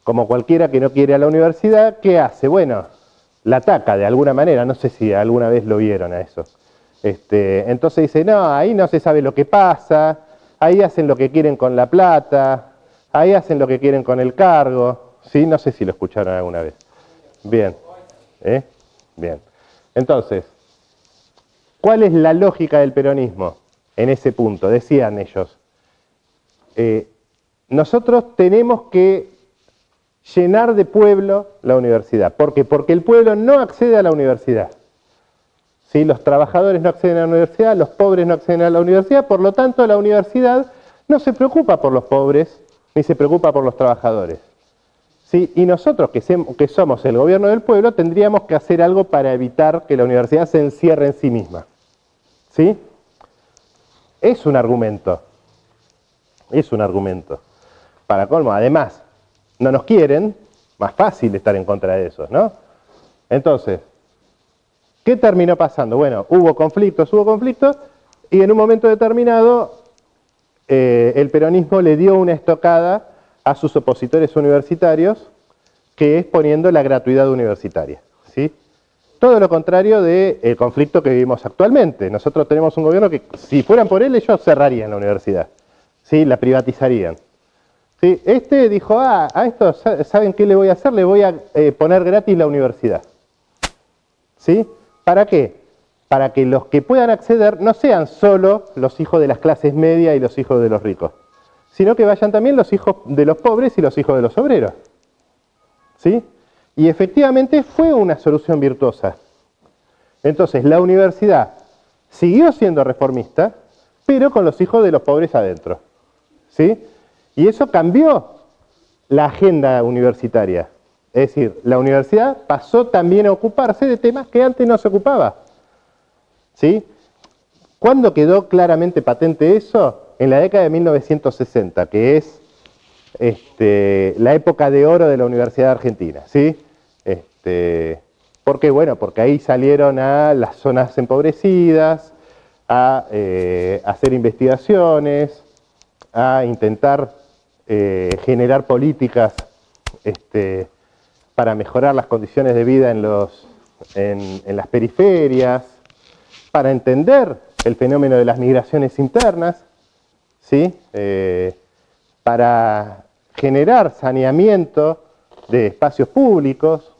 Como cualquiera que no quiere a la universidad, ¿qué hace? Bueno, la ataca de alguna manera, no sé si alguna vez lo vieron a eso. Entonces dice, no, ahí no se sabe lo que pasa, ahí hacen lo que quieren con la plata, ahí hacen lo que quieren con el cargo, ¿sí? No sé si lo escucharon alguna vez. Bien, bien. Entonces, ¿cuál es la lógica del peronismo en ese punto? Decían ellos, nosotros tenemos que llenar de pueblo la universidad. ¿Por qué? Porque el pueblo no accede a la universidad. ¿Sí? Los trabajadores no acceden a la universidad, los pobres no acceden a la universidad, por lo tanto la universidad no se preocupa por los pobres ni se preocupa por los trabajadores. ¿Sí? Y nosotros, que somos el gobierno del pueblo, tendríamos que hacer algo para evitar que la universidad se encierre en sí misma. ¿Sí? Es un argumento. Es un argumento. Para colmo, además, no nos quieren, más fácil estar en contra de eso, ¿no? Entonces, ¿qué terminó pasando? Bueno, hubo conflictos, y en un momento determinado el peronismo le dio una estocada a sus opositores universitarios, que es poniendo la gratuidad universitaria, ¿sí? Todo lo contrario del conflicto que vivimos actualmente. Nosotros tenemos un gobierno que, si fueran por él, ellos cerrarían la universidad, ¿sí? La privatizarían. ¿Sí? Dijo, a esto, ¿saben qué le voy a hacer? Le voy a poner gratis la universidad. ¿Sí? ¿Para qué? Para que los que puedan acceder no sean solo los hijos de las clases medias y los hijos de los ricos, sino que vayan también los hijos de los pobres y los hijos de los obreros. ¿Sí? Y efectivamente fue una solución virtuosa. Entonces la universidad siguió siendo reformista, pero con los hijos de los pobres adentro. ¿Sí? Y eso cambió la agenda universitaria. Es decir, la universidad pasó también a ocuparse de temas que antes no se ocupaba. ¿Sí? ¿Cuándo quedó claramente patente eso? En la década de 1960, que es la época de oro de la Universidad Argentina. ¿Sí? ¿Por qué? Bueno, porque ahí salieron a las zonas empobrecidas, a hacer investigaciones, a intentar generar políticas para mejorar las condiciones de vida en las periferias, para entender el fenómeno de las migraciones internas, ¿sí? Para generar saneamiento de espacios públicos,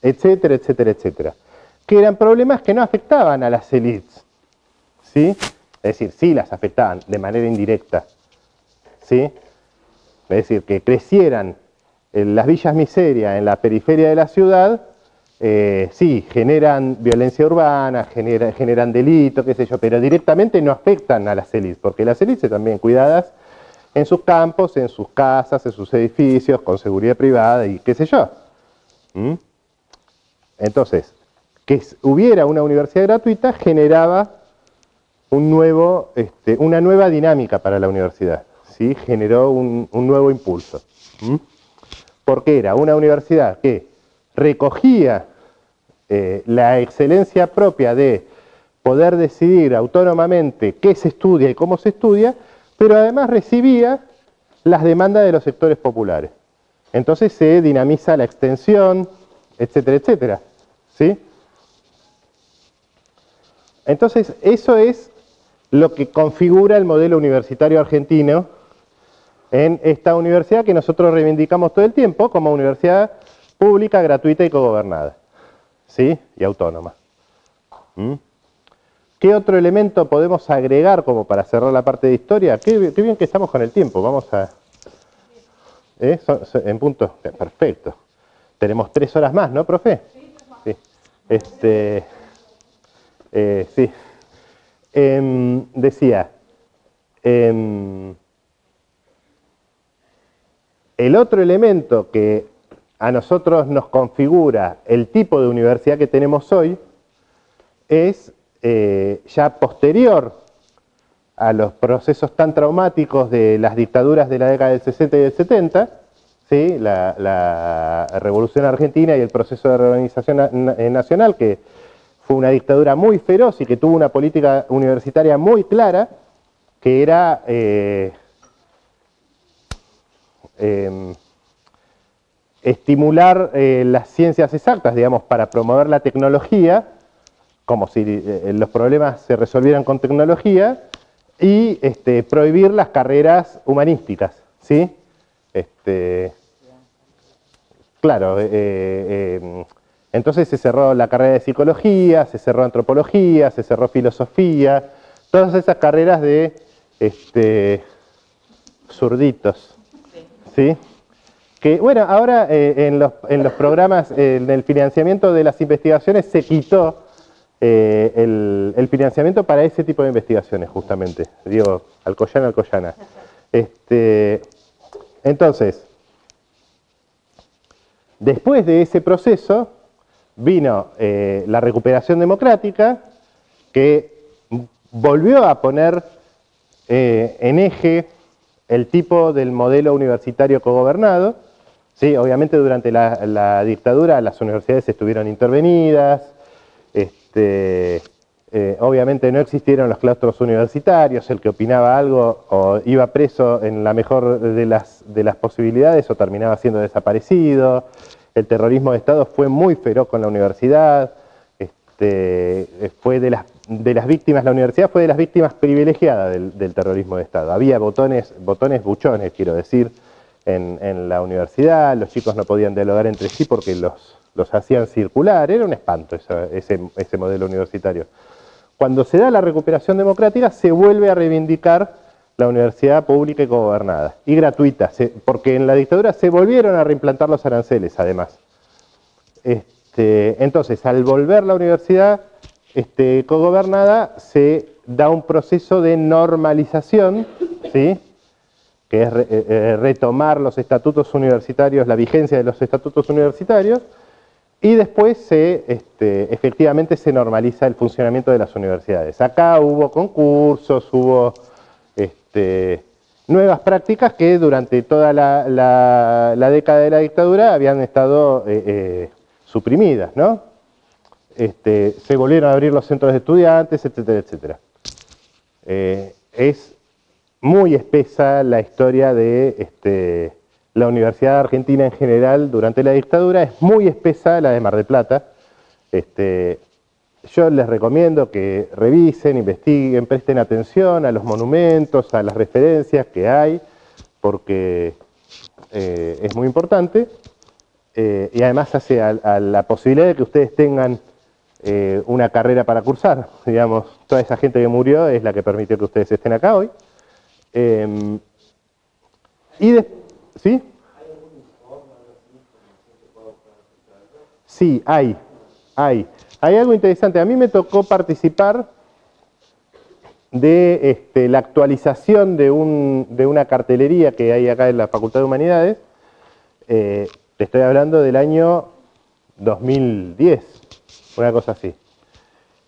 etcétera, etcétera, etcétera. Que eran problemas que no afectaban a las élites, ¿sí? Es decir, sí las afectaban de manera indirecta, ¿sí? Es decir, que crecieran las villas miserias en la periferia de la ciudad, sí, generan violencia urbana, generan delitos, qué sé yo, pero directamente no afectan a las élites, porque las élites están bien cuidadas en sus campos, en sus casas, en sus edificios, con seguridad privada y qué sé yo. Entonces, que hubiera una universidad gratuita generaba una nueva dinámica para la universidad, ¿sí? Generó un nuevo impulso. Porque era una universidad que recogía la excelencia propia de poder decidir autónomamente qué se estudia y cómo se estudia, pero además recibía las demandas de los sectores populares. Entonces se dinamiza la extensión, etcétera, etcétera. ¿Sí? Entonces eso es lo que configura el modelo universitario argentino en esta universidad que nosotros reivindicamos todo el tiempo como universidad pública, gratuita y cogobernada, ¿sí? Y autónoma. ¿Qué otro elemento podemos agregar como para cerrar la parte de historia? Qué bien que estamos con el tiempo, vamos a... ¿En punto? Perfecto. Tenemos 3 horas más, ¿no, profe? Sí. Sí. Decía, el otro elemento que a nosotros nos configura el tipo de universidad que tenemos hoy es ya posterior a los procesos tan traumáticos de las dictaduras de la década del 60 y del 70, ¿sí? La Revolución Argentina y el proceso de reorganización nacional, que fue una dictadura muy feroz y que tuvo una política universitaria muy clara, que era estimular las ciencias exactas, digamos, para promover la tecnología, como si los problemas se resolvieran con tecnología, y prohibir las carreras humanísticas, ¿sí? Claro, entonces se cerró la carrera de psicología, se cerró antropología, se cerró filosofía, todas esas carreras de zurditos, ¿sí? Que, bueno, ahora en los programas, en el financiamiento de las investigaciones se quitó el financiamiento para ese tipo de investigaciones, justamente. Digo, Alcoyana. Entonces, después de ese proceso, vino la recuperación democrática, que volvió a poner en eje el tipo del modelo universitario cogobernado. Sí, obviamente durante la dictadura las universidades estuvieron intervenidas, obviamente no existieron los claustros universitarios, el que opinaba algo o iba preso en la mejor de las posibilidades o terminaba siendo desaparecido. El terrorismo de Estado fue muy feroz con la universidad, fue de las víctimas, la universidad fue de las víctimas privilegiadas del terrorismo de Estado. Había botones buchones, quiero decir, en la universidad, los chicos no podían dialogar entre sí porque los hacían circular, era un espanto ese modelo universitario. Cuando se da la recuperación democrática se vuelve a reivindicar la universidad pública y cogobernada, y gratuita, porque en la dictadura se volvieron a reimplantar los aranceles, además. Entonces, al volver la universidad cogobernada, se da un proceso de normalización, ¿sí? Que es retomar los estatutos universitarios, la vigencia de los estatutos universitarios, y después efectivamente se normaliza el funcionamiento de las universidades. Acá hubo concursos, hubo nuevas prácticas que durante toda la década de la dictadura habían estado suprimidas, ¿no? Se volvieron a abrir los centros de estudiantes, etcétera, etcétera. Es muy espesa la historia de la Universidad Argentina en general durante la dictadura, es muy espesa la de Mar del Plata. Yo les recomiendo que revisen, investiguen, presten atención a los monumentos, a las referencias que hay, porque es muy importante. Y además hace a la posibilidad de que ustedes tengan una carrera para cursar. Digamos, toda esa gente que murió es la que permitió que ustedes estén acá hoy. ¿Sí? Sí, hay. Hay algo interesante. A mí me tocó participar de la actualización de una cartelería que hay acá en la Facultad de Humanidades. Te estoy hablando del año 2010, una cosa así.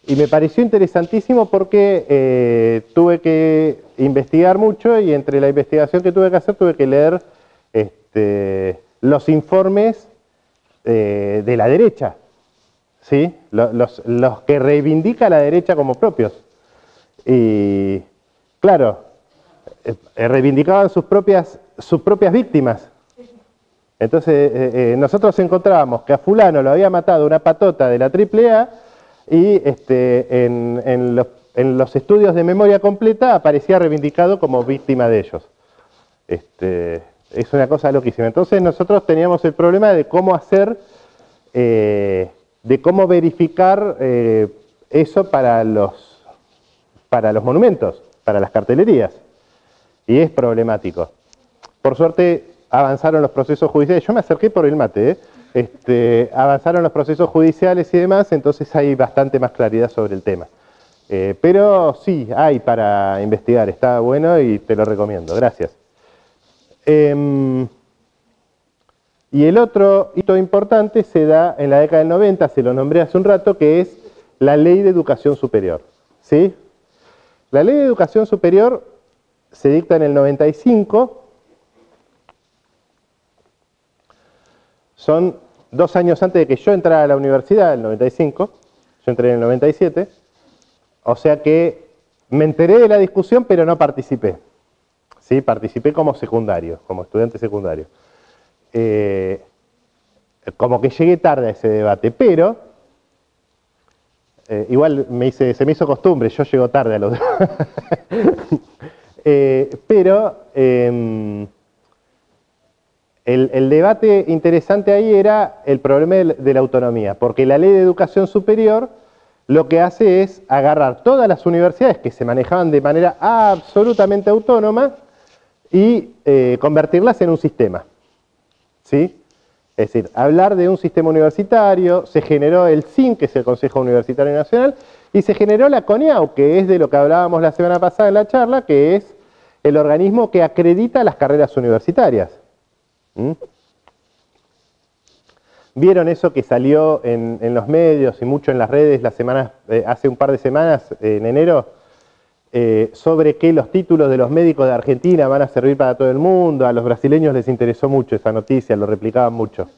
Y me pareció interesantísimo porque tuve que investigar mucho y entre la investigación que tuve que hacer tuve que leer los informes de la derecha, ¿sí? Los que reivindica la derecha como propios. Y claro, reivindicaban sus propias víctimas. Entonces nosotros encontrábamos que a fulano lo había matado una patota de la AAA y en los estudios de memoria completa aparecía reivindicado como víctima de ellos. Es una cosa loquísima. Entonces nosotros teníamos el problema de cómo hacer, de cómo verificar eso para los monumentos, para las cartelerías. Y es problemático. Por suerte avanzaron los procesos judiciales. Yo me acerqué por el mate, avanzaron los procesos judiciales y demás, entonces hay bastante más claridad sobre el tema. Pero sí, hay para investigar, está bueno y te lo recomiendo. Gracias. Y el otro hito importante se da en la década del 90, se lo nombré hace un rato, que es la Ley de Educación Superior. ¿Sí? La Ley de Educación Superior se dicta en el 95, son 2 años antes de que yo entrara a la universidad, el 95, yo entré en el 97, o sea que me enteré de la discusión pero no participé. ¿Sí? Participé como secundario, como estudiante secundario. Como que llegué tarde a ese debate, pero igual se me hizo costumbre, yo llego tarde a los debates. Pero el debate interesante ahí era el problema de la autonomía, porque la Ley de Educación Superior lo que hace es agarrar todas las universidades que se manejaban de manera absolutamente autónoma y convertirlas en un sistema. ¿Sí? Es decir, hablar de un sistema universitario, se generó el CIN, que es el Consejo Universitario Nacional, y se generó la CONIAU, que es de lo que hablábamos la semana pasada en la charla, que es el organismo que acredita las carreras universitarias. ¿Vieron eso que salió en los medios y mucho en las redes hace un par de semanas, en enero? Sobre que los títulos de los médicos de Argentina van a servir para todo el mundo. A los brasileños les interesó mucho esa noticia, lo replicaban mucho.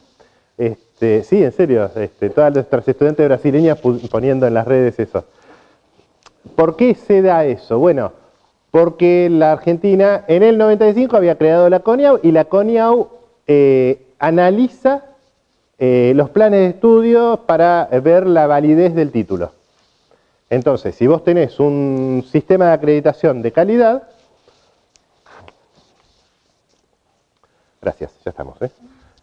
Sí, en serio, todas nuestras estudiantes brasileñas poniendo en las redes eso. ¿Por qué se da eso? Bueno, porque la Argentina en el 95 había creado la CONIAU y la CONIAU analiza los planes de estudio para ver la validez del título. Entonces, si vos tenés un sistema de acreditación de calidad, gracias, ya estamos,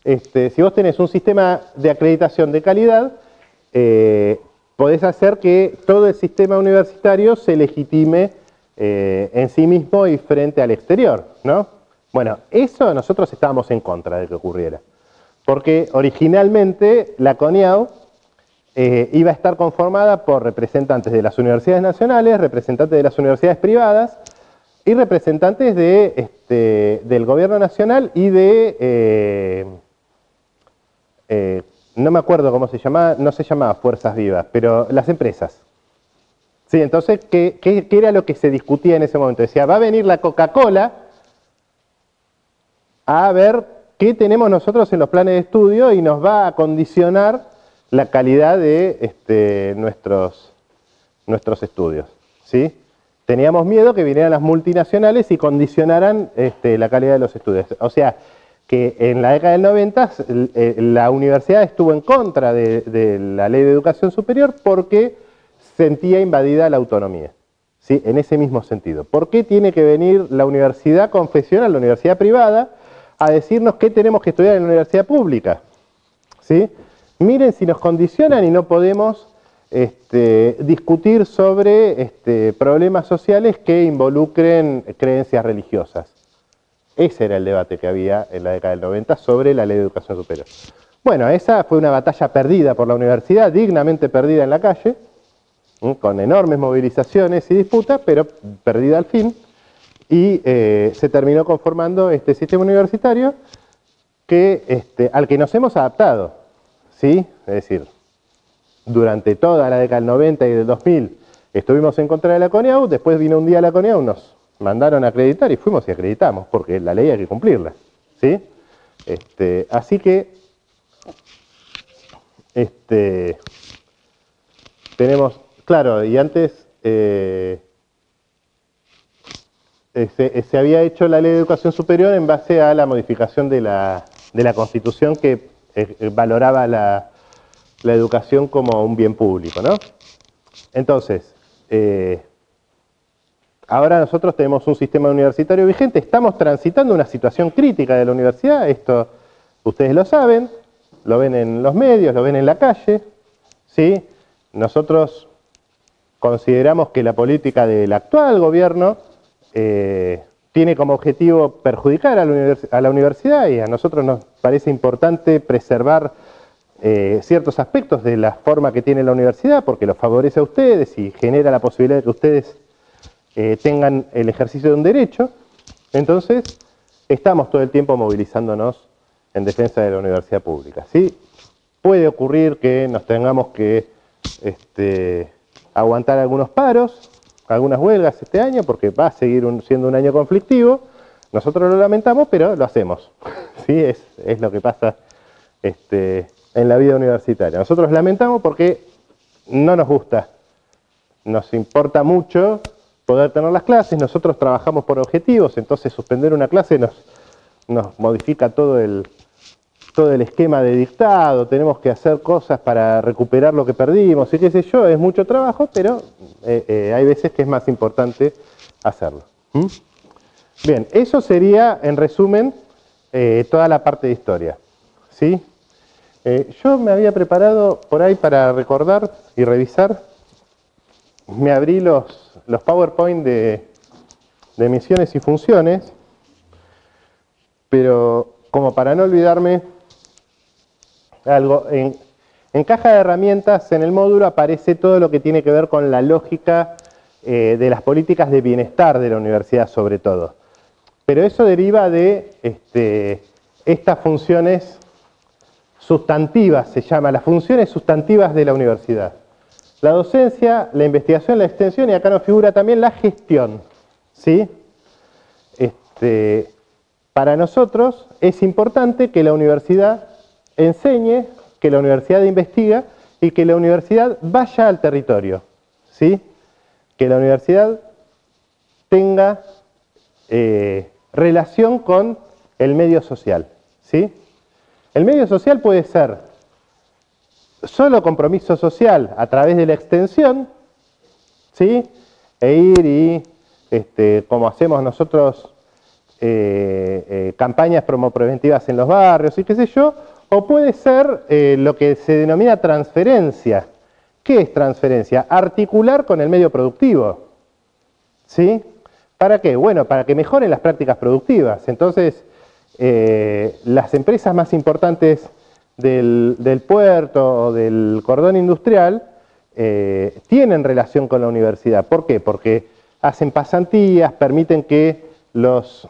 si vos tenés un sistema de acreditación de calidad, podés hacer que todo el sistema universitario se legitime en sí mismo y frente al exterior, ¿no? Bueno, eso nosotros estábamos en contra de que ocurriera, porque originalmente la CONIAU iba a estar conformada por representantes de las universidades nacionales, representantes de las universidades privadas y representantes del gobierno nacional y no me acuerdo cómo se llamaba, no se llamaba Fuerzas Vivas, pero las empresas. Sí, entonces, ¿qué era lo que se discutía en ese momento? Decía, va a venir la Coca-Cola a ver qué tenemos nosotros en los planes de estudio y nos va a condicionar la calidad de nuestros estudios. ¿Sí? Teníamos miedo que vinieran las multinacionales y condicionaran la calidad de los estudios. O sea, que en la década del 90 la universidad estuvo en contra de la Ley de Educación Superior porque sentía invadida la autonomía. ¿Sí? En ese mismo sentido. ¿Por qué tiene que venir la universidad confesional, la universidad privada, a decirnos qué tenemos que estudiar en la universidad pública? ¿Sí? Miren si nos condicionan y no podemos discutir sobre problemas sociales que involucren creencias religiosas. Ese era el debate que había en la década del 90 sobre la Ley de Educación Superior. Bueno, esa fue una batalla perdida por la universidad, dignamente perdida en la calle, con enormes movilizaciones y disputas, pero perdida al fin, y se terminó conformando este sistema universitario al que nos hemos adaptado. ¿Sí? Es decir, durante toda la década del 90 y del 2000 estuvimos en contra de la CONIAU, después vino un día la CONIAU, nos mandaron a acreditar y fuimos y acreditamos, porque la ley hay que cumplirla. ¿Sí? Así que tenemos, claro, y antes se había hecho la Ley de Educación Superior en base a la modificación de la Constitución que valoraba la educación como un bien público, ¿no? Entonces, ahora nosotros tenemos un sistema universitario vigente, estamos transitando una situación crítica de la universidad, esto ustedes lo saben, lo ven en los medios, lo ven en la calle, ¿sí? Nosotros consideramos que la política del actual gobierno, que tiene como objetivo perjudicar a la universidad, y a nosotros nos parece importante preservar ciertos aspectos de la forma que tiene la universidad, porque los favorece a ustedes y genera la posibilidad de que ustedes tengan el ejercicio de un derecho. Entonces, estamos todo el tiempo movilizándonos en defensa de la universidad pública, ¿sí? Puede ocurrir que nos tengamos que aguantar algunos paros, algunas huelgas este año, porque va a seguir siendo un año conflictivo. Nosotros lo lamentamos, pero lo hacemos. ¿Sí? Es lo que pasa en la vida universitaria. Nosotros lamentamos porque no nos gusta, nos importa mucho poder tener las clases, nosotros trabajamos por objetivos, entonces suspender una clase nos modifica todo el esquema de dictado, tenemos que hacer cosas para recuperar lo que perdimos, y qué sé yo, es mucho trabajo, pero hay veces que es más importante hacerlo. Bien, eso sería, en resumen, toda la parte de historia, ¿sí? Yo me había preparado por ahí para recordar y revisar, me abrí los PowerPoint de misiones y funciones, pero como para no olvidarme algo, en caja de herramientas, en el módulo aparece todo lo que tiene que ver con la lógica de las políticas de bienestar de la universidad sobre todo. Pero eso deriva de estas funciones sustantivas, se llama, las funciones sustantivas de la universidad. La docencia, la investigación, la extensión, y acá nos figura también la gestión, ¿sí? Para nosotros es importante que la universidad enseñe, que la universidad investiga y que la universidad vaya al territorio, ¿sí? Que la universidad tenga relación con el medio social, ¿sí? El medio social puede ser solo compromiso social a través de la extensión, ¿sí? E ir y, como hacemos nosotros, campañas promopreventivas en los barrios y qué sé yo, o puede ser lo que se denomina transferencia. ¿Qué es transferencia? Articular con el medio productivo, ¿sí? ¿Para qué? Bueno, para que mejoren las prácticas productivas. Entonces, las empresas más importantes del puerto o del cordón industrial tienen relación con la universidad. ¿Por qué? Porque hacen pasantías, permiten que los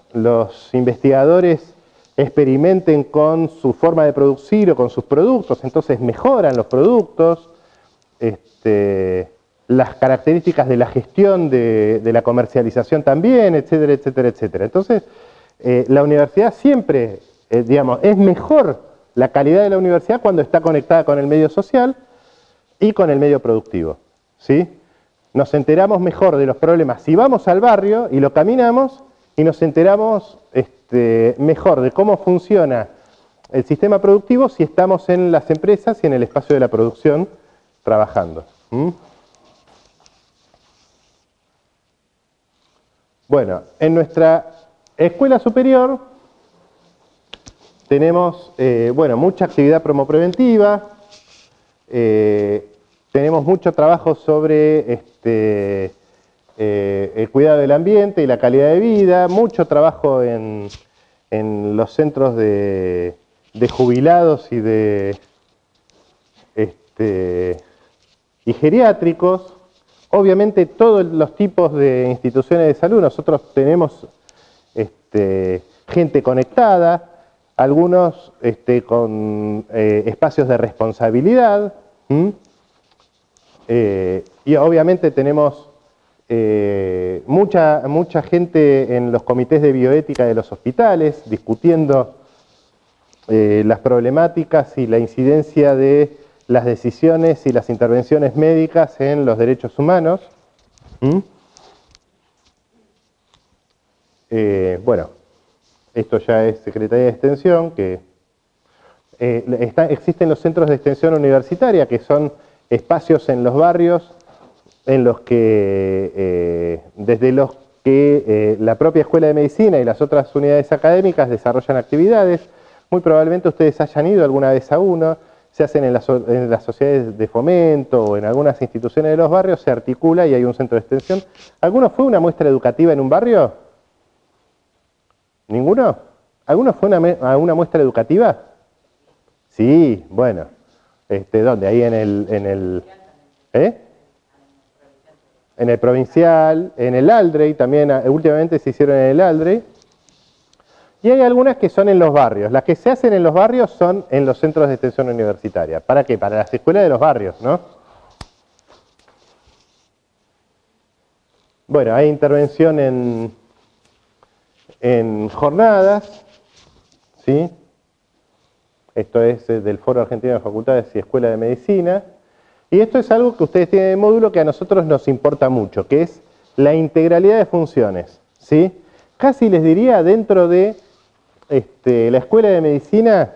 investigadores experimenten con su forma de producir o con sus productos, entonces mejoran los productos, las características de la gestión de la comercialización también, etcétera, etcétera, etcétera. Entonces, la universidad siempre, digamos, es mejor la calidad de la universidad cuando está conectada con el medio social y con el medio productivo, ¿sí? Nos enteramos mejor de los problemas si vamos al barrio y lo caminamos, y nos enteramos mejor de cómo funciona el sistema productivo si estamos en las empresas y en el espacio de la producción trabajando. Bueno, en nuestra escuela superior tenemos bueno, mucha actividad promopreventiva, tenemos mucho trabajo sobre el cuidado del ambiente y la calidad de vida, mucho trabajo en los centros de jubilados y geriátricos. Obviamente todos los tipos de instituciones de salud, nosotros tenemos gente conectada, algunos con espacios de responsabilidad, y obviamente tenemos mucha gente en los comités de bioética de los hospitales, discutiendo las problemáticas y la incidencia de las decisiones y las intervenciones médicas en los derechos humanos. Bueno, esto ya es Secretaría de Extensión, que existen los centros de extensión universitaria, que son espacios en los barrios en los que, desde los que la propia Escuela de Medicina y las otras unidades académicas desarrollan actividades. Muy probablemente ustedes hayan ido alguna vez a uno, se hacen en las sociedades de fomento o en algunas instituciones de los barrios, se articula y hay un centro de extensión. ¿Alguno fue a una muestra educativa en un barrio? ¿Ninguno? ¿Alguno fue a una muestra educativa? Sí, bueno. ¿Dónde? Ahí en el en el provincial, en el Aldrey, también últimamente se hicieron en el Aldrey. Y hay algunas que son en los barrios. Las que se hacen en los barrios son en los centros de extensión universitaria. ¿Para qué? Para las escuelas de los barrios, ¿no? Bueno, hay intervención en jornadas, ¿sí? Esto es del Foro Argentino de Facultades y Escuela de Medicina. Y esto es algo que ustedes tienen en módulo que a nosotros nos importa mucho, que es la integralidad de funciones, ¿sí? Casi les diría, dentro de la Escuela de Medicina,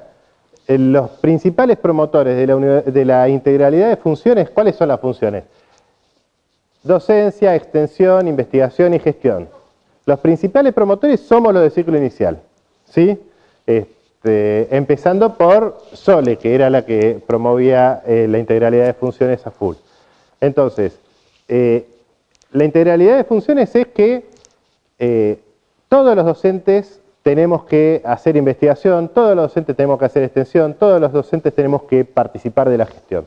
los principales promotores de la integralidad de funciones, ¿cuáles son las funciones? Docencia, extensión, investigación y gestión. Los principales promotores somos los de ciclo inicial, ¿sí? Empezando por Sole, que era la que promovía la integralidad de funciones a full. Entonces, la integralidad de funciones es que todos los docentes tenemos que hacer investigación, todos los docentes tenemos que hacer extensión, todos los docentes tenemos que participar de la gestión,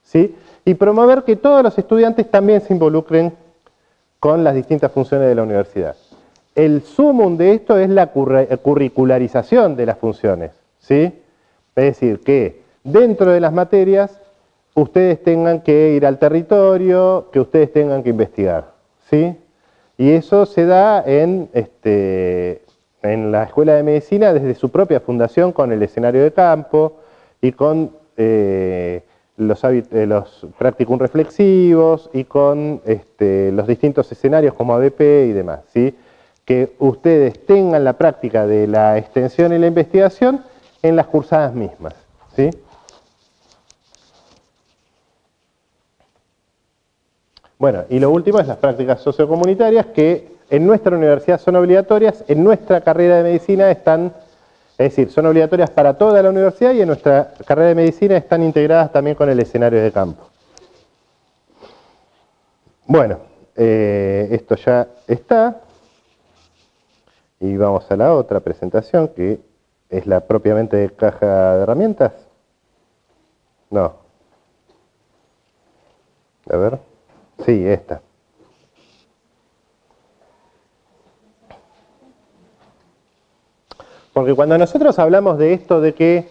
¿sí? Y promover que todos los estudiantes también se involucren con las distintas funciones de la universidad. El sumum de esto es la curricularización de las funciones, ¿sí? Es decir, que dentro de las materias ustedes tengan que ir al territorio, que ustedes tengan que investigar, ¿sí? Y eso se da en la Escuela de Medicina desde su propia fundación con el escenario de campo y con los practicum reflexivos y con los distintos escenarios como ABP y demás, ¿sí? Que ustedes tengan la práctica de la extensión y la investigación en las cursadas mismas, ¿sí? Bueno, y lo último es las prácticas sociocomunitarias que en nuestra universidad son obligatorias, en nuestra carrera de medicina están, es decir, son obligatorias para toda la universidad y en nuestra carrera de medicina están integradas también con el escenario de campo. Bueno, esto ya está. Y vamos a la otra presentación, que es la propiamente de caja de herramientas. No. A ver. Sí, esta. Porque cuando nosotros hablamos de esto de que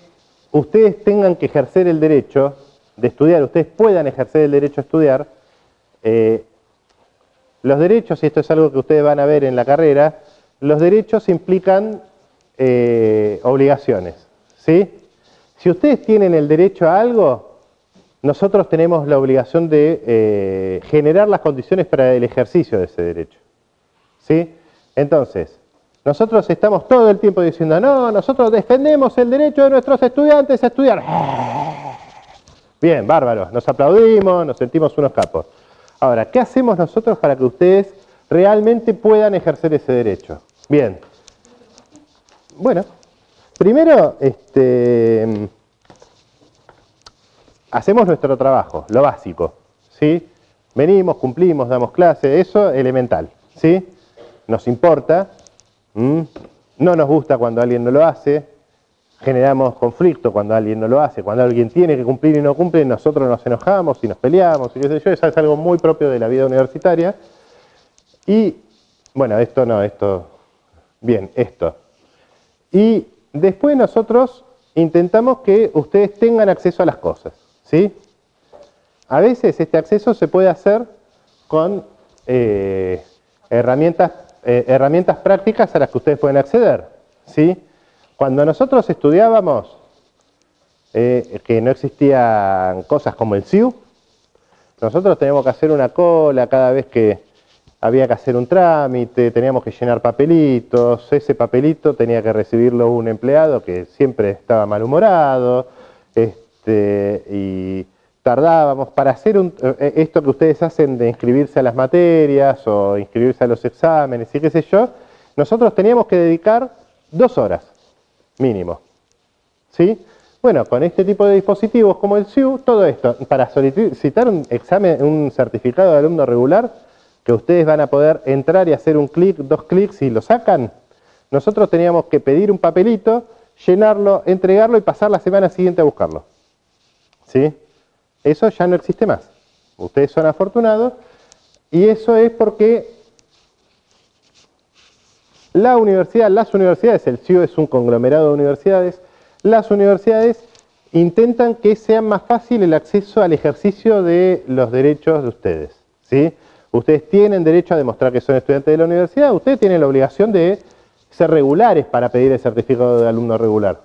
ustedes tengan que ejercer el derecho de estudiar, ustedes puedan ejercer el derecho a estudiar, los derechos, y esto es algo que ustedes van a ver en la carrera, los derechos implican obligaciones, ¿sí? Si ustedes tienen el derecho a algo, nosotros tenemos la obligación de generar las condiciones para el ejercicio de ese derecho, ¿sí? Entonces, nosotros estamos todo el tiempo diciendo, no, nosotros defendemos el derecho de nuestros estudiantes a estudiar. Bien, bárbaro, nos aplaudimos, nos sentimos unos capos. Ahora, ¿qué hacemos nosotros para que ustedes realmente puedan ejercer ese derecho? Bien. Bueno, primero, hacemos nuestro trabajo, lo básico, ¿sí? Venimos, cumplimos, damos clase, eso elemental, ¿sí? Nos importa, no nos gusta cuando alguien no lo hace, generamos conflicto cuando alguien no lo hace, cuando alguien tiene que cumplir y no cumple, nosotros nos enojamos y nos peleamos, y qué sé yo, eso es algo muy propio de la vida universitaria. Y, bueno, esto no, esto, bien, esto. Y después nosotros intentamos que ustedes tengan acceso a las cosas, ¿sí? A veces este acceso se puede hacer con herramientas prácticas a las que ustedes pueden acceder, ¿sí? Cuando nosotros estudiábamos, que no existían cosas como el SIU, nosotros teníamos que hacer una cola cada vez que había que hacer un trámite, teníamos que llenar papelitos, ese papelito tenía que recibirlo un empleado que siempre estaba malhumorado, y tardábamos para hacer esto que ustedes hacen de inscribirse a las materias o inscribirse a los exámenes y qué sé yo, nosotros teníamos que dedicar 2 horas mínimo, ¿sí? Bueno, con este tipo de dispositivos como el SIU, todo esto, para solicitar un examen, un certificado de alumno regular, que ustedes van a poder entrar y hacer un clic, 2 clics y lo sacan, nosotros teníamos que pedir un papelito, llenarlo, entregarlo y pasar la semana siguiente a buscarlo. ¿Sí? Eso ya no existe más. Ustedes son afortunados y eso es porque la universidad, las universidades, el CIU es un conglomerado de universidades, las universidades intentan que sea más fácil el acceso al ejercicio de los derechos de ustedes. ¿Sí? Ustedes tienen derecho a demostrar que son estudiantes de la universidad, ustedes tienen la obligación de ser regulares para pedir el certificado de alumno regular.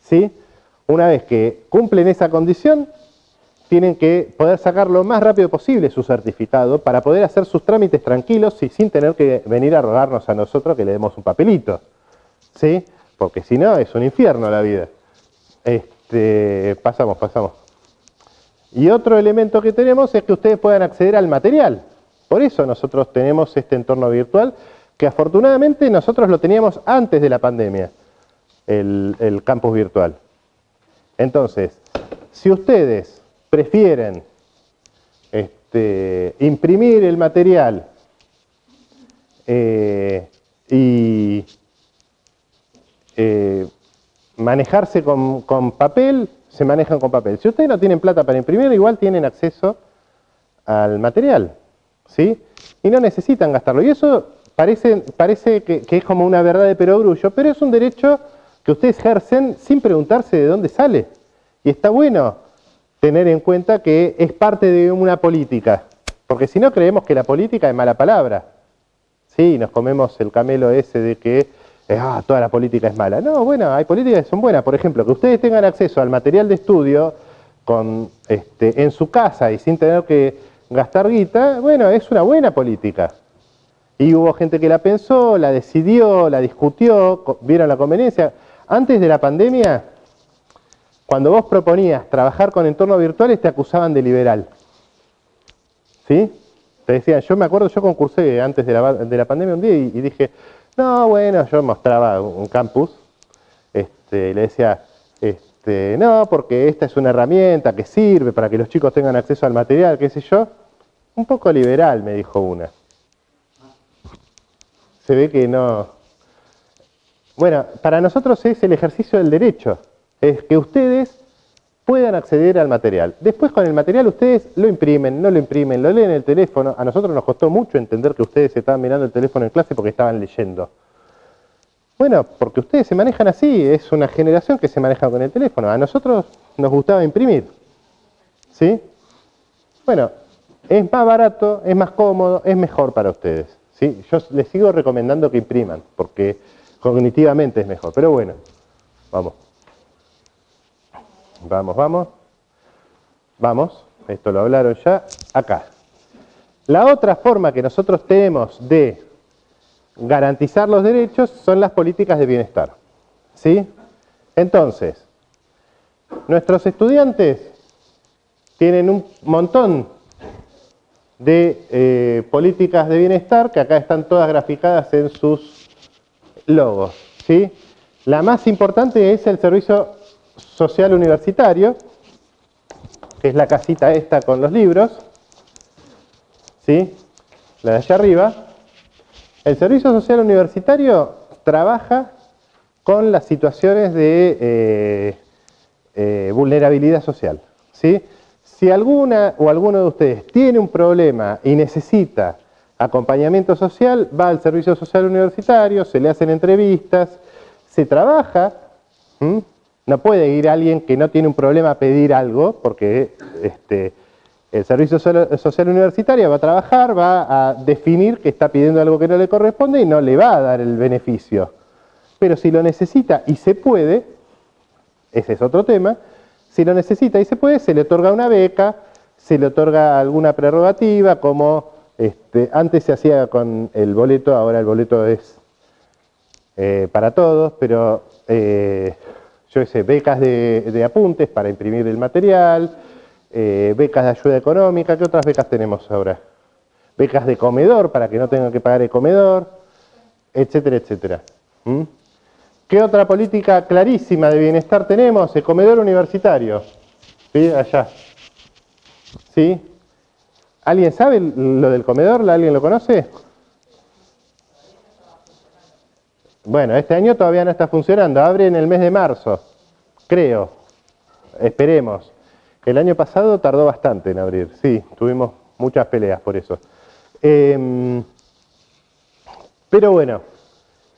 ¿Sí? Una vez que cumplen esa condición, tienen que poder sacar lo más rápido posible su certificado para poder hacer sus trámites tranquilos y sin tener que venir a rogarnos a nosotros que le demos un papelito. ¿Sí? Porque si no, es un infierno la vida. Pasamos. Y otro elemento que tenemos es que ustedes puedan acceder al material. Por eso nosotros tenemos este entorno virtual, que afortunadamente nosotros lo teníamos antes de la pandemia, el campus virtual. Entonces, si ustedes prefieren imprimir el material y manejarse con papel, se manejan con papel. Si ustedes no tienen plata para imprimir, igual tienen acceso al material, ¿sí? Y no necesitan gastarlo. Y eso parece que es como una verdad de perogrullo, pero es un derecho que ustedes ejercen sin preguntarse de dónde sale. Y está bueno tener en cuenta que es parte de una política, porque si no creemos que la política es mala palabra. Sí, nos comemos el camelo ese de que toda la política es mala. No, bueno, hay políticas que son buenas. Por ejemplo, que ustedes tengan acceso al material de estudio en su casa y sin tener que gastar guita, bueno, es una buena política. Y hubo gente que la pensó, la decidió, la discutió, vieron la conveniencia. Antes de la pandemia, cuando vos proponías trabajar con entornos virtuales, te acusaban de liberal. ¿Sí? Te decían, yo me acuerdo, yo concursé antes de la pandemia un día y dije, no, bueno, yo mostraba un campus, le decía, no, porque esta es una herramienta que sirve para que los chicos tengan acceso al material, qué sé yo. Un poco liberal, me dijo una. Se ve que no. Bueno, para nosotros es el ejercicio del derecho, es que ustedes puedan acceder al material. Después con el material ustedes lo imprimen, no lo imprimen, lo leen en el teléfono. A nosotros nos costó mucho entender que ustedes estaban mirando el teléfono en clase porque estaban leyendo. Bueno, porque ustedes se manejan así, es una generación que se maneja con el teléfono. A nosotros nos gustaba imprimir. ¿Sí? Bueno, es más barato, es más cómodo, es mejor para ustedes. ¿Sí? Yo les sigo recomendando que impriman, porque cognitivamente es mejor. Pero bueno, vamos. Vamos, esto lo hablaron ya, acá. La otra forma que nosotros tenemos de garantizar los derechos son las políticas de bienestar. ¿Sí? Entonces, nuestros estudiantes tienen un montón de políticas de bienestar que acá están todas graficadas en sus logos. ¿Sí? La más importante es el servicio social universitario, que es la casita esta con los libros, ¿sí? La de allá arriba. El servicio social universitario trabaja con las situaciones de vulnerabilidad social, ¿sí? Si alguna o alguno de ustedes tiene un problema y necesita acompañamiento social, va al servicio social universitario, se le hacen entrevistas, se trabaja. No puede ir alguien que no tiene un problema a pedir algo, porque el servicio social universitario va a trabajar, va a definir que está pidiendo algo que no le corresponde y no le va a dar el beneficio. Pero si lo necesita y se puede, ese es otro tema, si lo necesita y se puede, se le otorga una beca, se le otorga alguna prerrogativa, como antes se hacía con el boleto, ahora el boleto es para todos, pero yo sé, becas de apuntes para imprimir el material, becas de ayuda económica. ¿Qué otras becas tenemos ahora? Becas de comedor para que no tengan que pagar el comedor, etcétera, etcétera. ¿Qué otra política clarísima de bienestar tenemos? El comedor universitario. ¿Sí? Allá. ¿Sí? ¿Alguien sabe lo del comedor? ¿Alguien lo conoce? Bueno, este año todavía no está funcionando, abre en el mes de marzo, creo, esperemos. El año pasado tardó bastante en abrir, sí, tuvimos muchas peleas por eso. Pero bueno,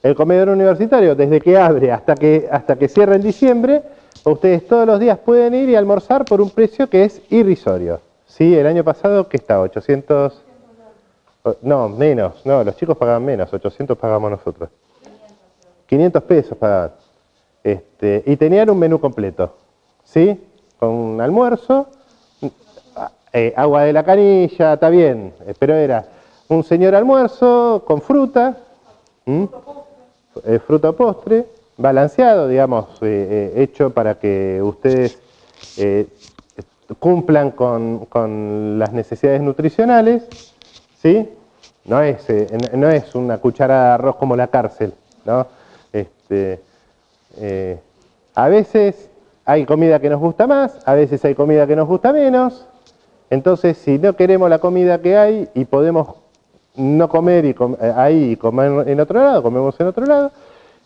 el comedor universitario, desde que abre hasta que cierra en diciembre, ustedes todos los días pueden ir y almorzar por un precio que es irrisorio. ¿Sí? El año pasado, ¿qué estaba? 800... No, menos, no, los chicos pagaban menos, 800 pagamos nosotros. 500 pesos pagaban. Y tenían un menú completo, ¿sí? Con almuerzo, agua de la canilla, está bien, pero era un señor almuerzo con fruta, fruta o postre, balanceado, digamos, hecho para que ustedes cumplan con las necesidades nutricionales, ¿sí? No es una cucharada de arroz como la cárcel, ¿no? A veces hay comida que nos gusta más, a veces hay comida que nos gusta menos. Entonces, si no queremos la comida que hay y podemos no comer ahí y comer en otro lado, comemos en otro lado.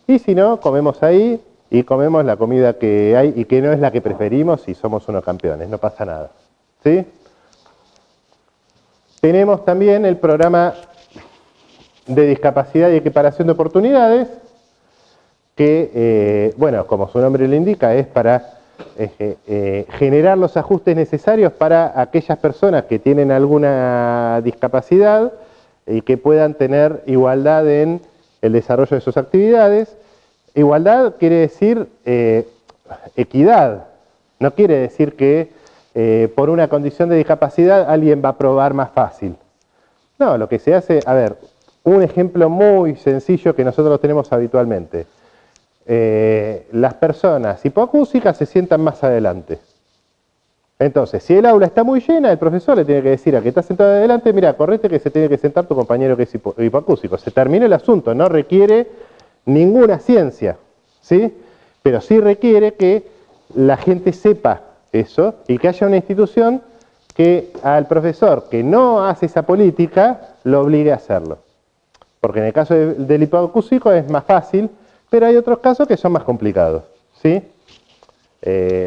Y si no, comemos ahí y comemos la comida que hay y que no es la que preferimos y somos unos campeones, no pasa nada. ¿Sí? Tenemos también el programa de discapacidad y equiparación de oportunidades, que, bueno, como su nombre le indica, es para generar los ajustes necesarios para aquellas personas que tienen alguna discapacidad y que puedan tener igualdad en el desarrollo de sus actividades. Igualdad quiere decir equidad, no quiere decir que por una condición de discapacidad alguien va a probar más fácil. No, lo que se hace, a ver, un ejemplo muy sencillo que nosotros tenemos habitualmente. Las personas hipoacúsicas se sientan más adelante. Entonces, si el aula está muy llena, el profesor le tiene que decir a que está sentado adelante, mira, correte que se tiene que sentar tu compañero que es hipoacúsico. Se termina el asunto, no requiere ninguna ciencia, ¿sí? Pero sí requiere que la gente sepa eso y que haya una institución que al profesor que no hace esa política lo obligue a hacerlo. Porque en el caso del hipoacúsico es más fácil, pero hay otros casos que son más complicados, ¿sí?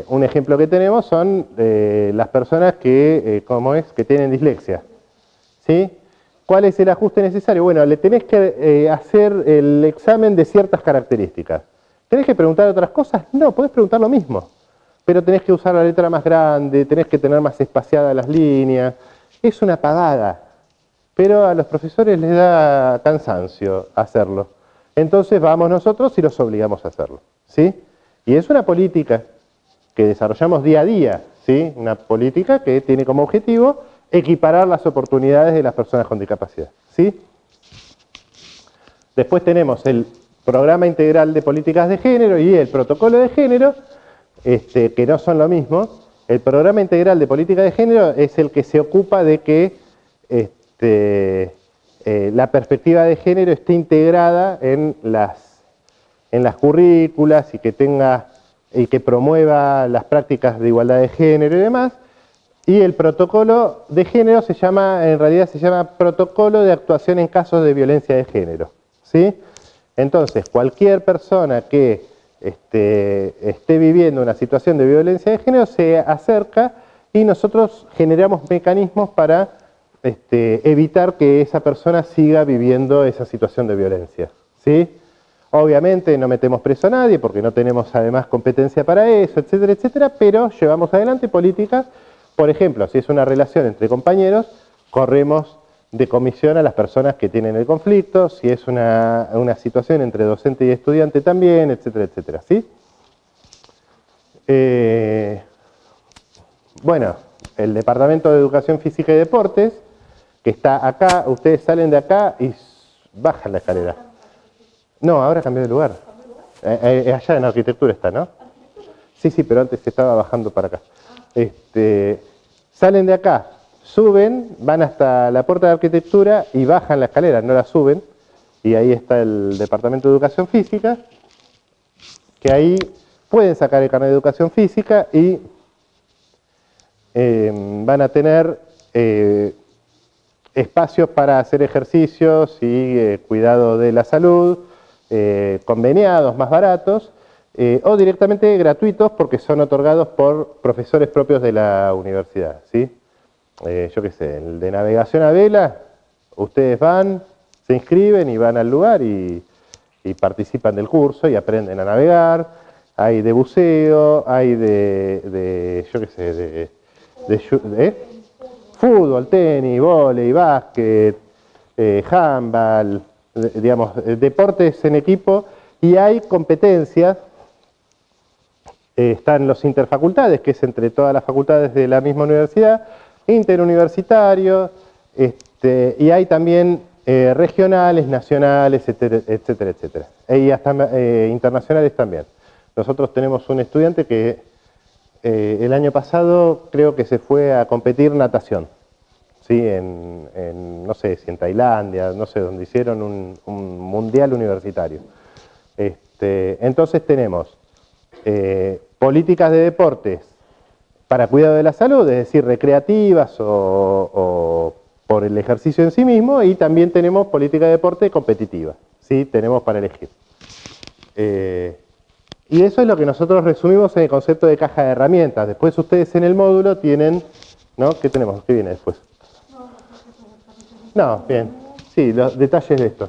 Un ejemplo que tenemos son las personas que tienen dislexia, ¿sí? ¿Cuál es el ajuste necesario? Bueno, le tenés que hacer el examen de ciertas características. ¿Tenés que preguntar otras cosas? No, podés preguntar lo mismo, pero tenés que usar la letra más grande, tenés que tener más espaciadas las líneas. Es una pagada, pero a los profesores les da cansancio hacerlo. Entonces vamos nosotros y los obligamos a hacerlo, ¿sí? Y es una política que desarrollamos día a día, ¿sí? Una política que tiene como objetivo equiparar las oportunidades de las personas con discapacidad, ¿sí? Después tenemos el Programa Integral de Políticas de Género y el Protocolo de Género, que no son lo mismo. El Programa Integral de Políticas de Género es el que se ocupa de que la perspectiva de género esté integrada en las currículas y que promueva las prácticas de igualdad de género y demás. Y el protocolo de género en realidad se llama Protocolo de Actuación en Casos de Violencia de Género, ¿sí? Entonces, cualquier persona que esté viviendo una situación de violencia de género se acerca y nosotros generamos mecanismos para evitar que esa persona siga viviendo esa situación de violencia, ¿sí? Obviamente no metemos preso a nadie porque no tenemos además competencia para eso, etcétera, etcétera, pero llevamos adelante políticas. Por ejemplo, si es una relación entre compañeros, corremos de comisión a las personas que tienen el conflicto, si es una situación entre docente y estudiante también, etcétera, etcétera, ¿sí? Bueno, el Departamento de Educación Física y Deportes, que está acá, ustedes salen de acá y bajan la escalera. No, ahora cambió de lugar. Allá en arquitectura está, ¿no? Sí, pero antes se estaba bajando para acá. Salen de acá, suben, van hasta la puerta de arquitectura y bajan la escalera, no la suben. Y ahí está el Departamento de Educación Física, que ahí pueden sacar el carnet de Educación Física y van a tener espacios para hacer ejercicios y cuidado de la salud, conveniados, más baratos, o directamente gratuitos porque son otorgados por profesores propios de la universidad, ¿sí? Yo qué sé, el de navegación a vela, ustedes van, se inscriben y van al lugar y participan del curso y aprenden a navegar. Hay de buceo, hay yo qué sé, de fútbol, tenis, vóley, básquet, handball, digamos, deportes en equipo, y hay competencias. Están los interfacultades, que es entre todas las facultades de la misma universidad, interuniversitarios, y hay también regionales, nacionales, etcétera, etcétera, etcétera. Y hasta internacionales también. Nosotros tenemos un estudiante que el año pasado creo que se fue a competir natación, ¿sí? No sé si en Tailandia, no sé, donde hicieron un mundial universitario. Entonces tenemos políticas de deportes para cuidado de la salud, es decir, recreativas o por el ejercicio en sí mismo, y también tenemos política de deporte competitiva, ¿sí? Tenemos para elegir. Y eso es lo que nosotros resumimos en el concepto de caja de herramientas. Después ustedes en el módulo tienen, ¿no? ¿Qué tenemos? ¿Qué viene después? No, bien. Sí, los detalles de esto.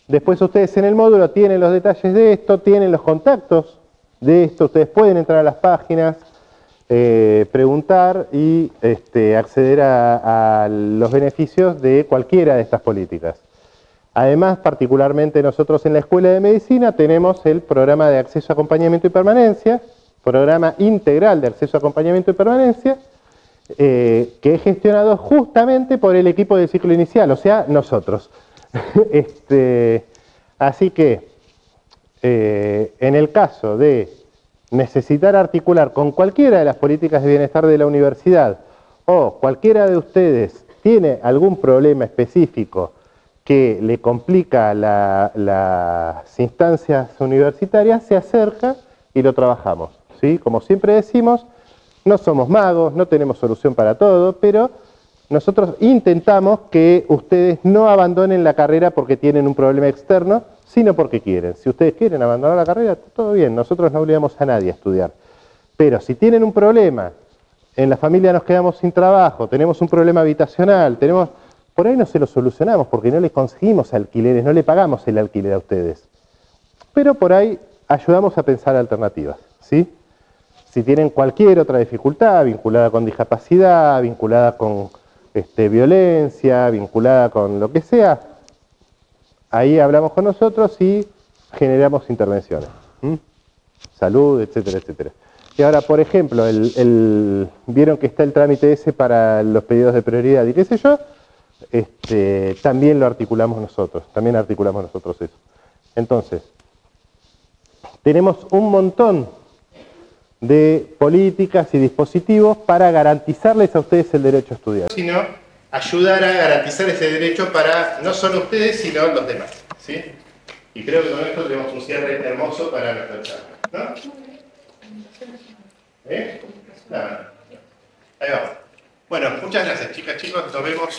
Después ustedes en el módulo tienen los detalles de esto, tienen los contactos de esto. Ustedes pueden entrar a las páginas, preguntar y acceder a los beneficios de cualquiera de estas políticas. Además, particularmente nosotros en la Escuela de Medicina tenemos el programa de acceso, acompañamiento y permanencia, programa integral de acceso, acompañamiento y permanencia, que es gestionado justamente por el equipo del ciclo inicial, o sea, nosotros. Así que, en el caso de necesitar articular con cualquiera de las políticas de bienestar de la universidad, o cualquiera de ustedes tiene algún problema específico que le complica las instancias universitarias, se acerca y lo trabajamos, ¿sí? Como siempre decimos, no somos magos, no tenemos solución para todo, pero nosotros intentamos que ustedes no abandonen la carrera porque tienen un problema externo, sino porque quieren. Si ustedes quieren abandonar la carrera, todo bien, nosotros no obligamos a nadie a estudiar. Pero si tienen un problema, en la familia nos quedamos sin trabajo, tenemos un problema habitacional, por ahí no se lo solucionamos porque no les conseguimos alquileres, no le pagamos el alquiler a ustedes. Pero por ahí ayudamos a pensar alternativas, ¿sí? Si tienen cualquier otra dificultad vinculada con discapacidad, vinculada con violencia, vinculada con lo que sea, ahí hablamos con nosotros y generamos intervenciones. Salud, etcétera, etcétera. Y ahora, por ejemplo, vieron que está el trámite ese para los pedidos de prioridad y qué sé yo, también lo articulamos nosotros, eso. Entonces, tenemos un montón de políticas y dispositivos para garantizarles a ustedes el derecho a estudiar. Sino ayudar a garantizar ese derecho para no solo ustedes, sino los demás, ¿sí? Y creo que con esto tenemos un cierre hermoso para nuestra charla, ¿no? Nada. Ahí vamos. Bueno, muchas gracias, chicas, chicos, nos vemos.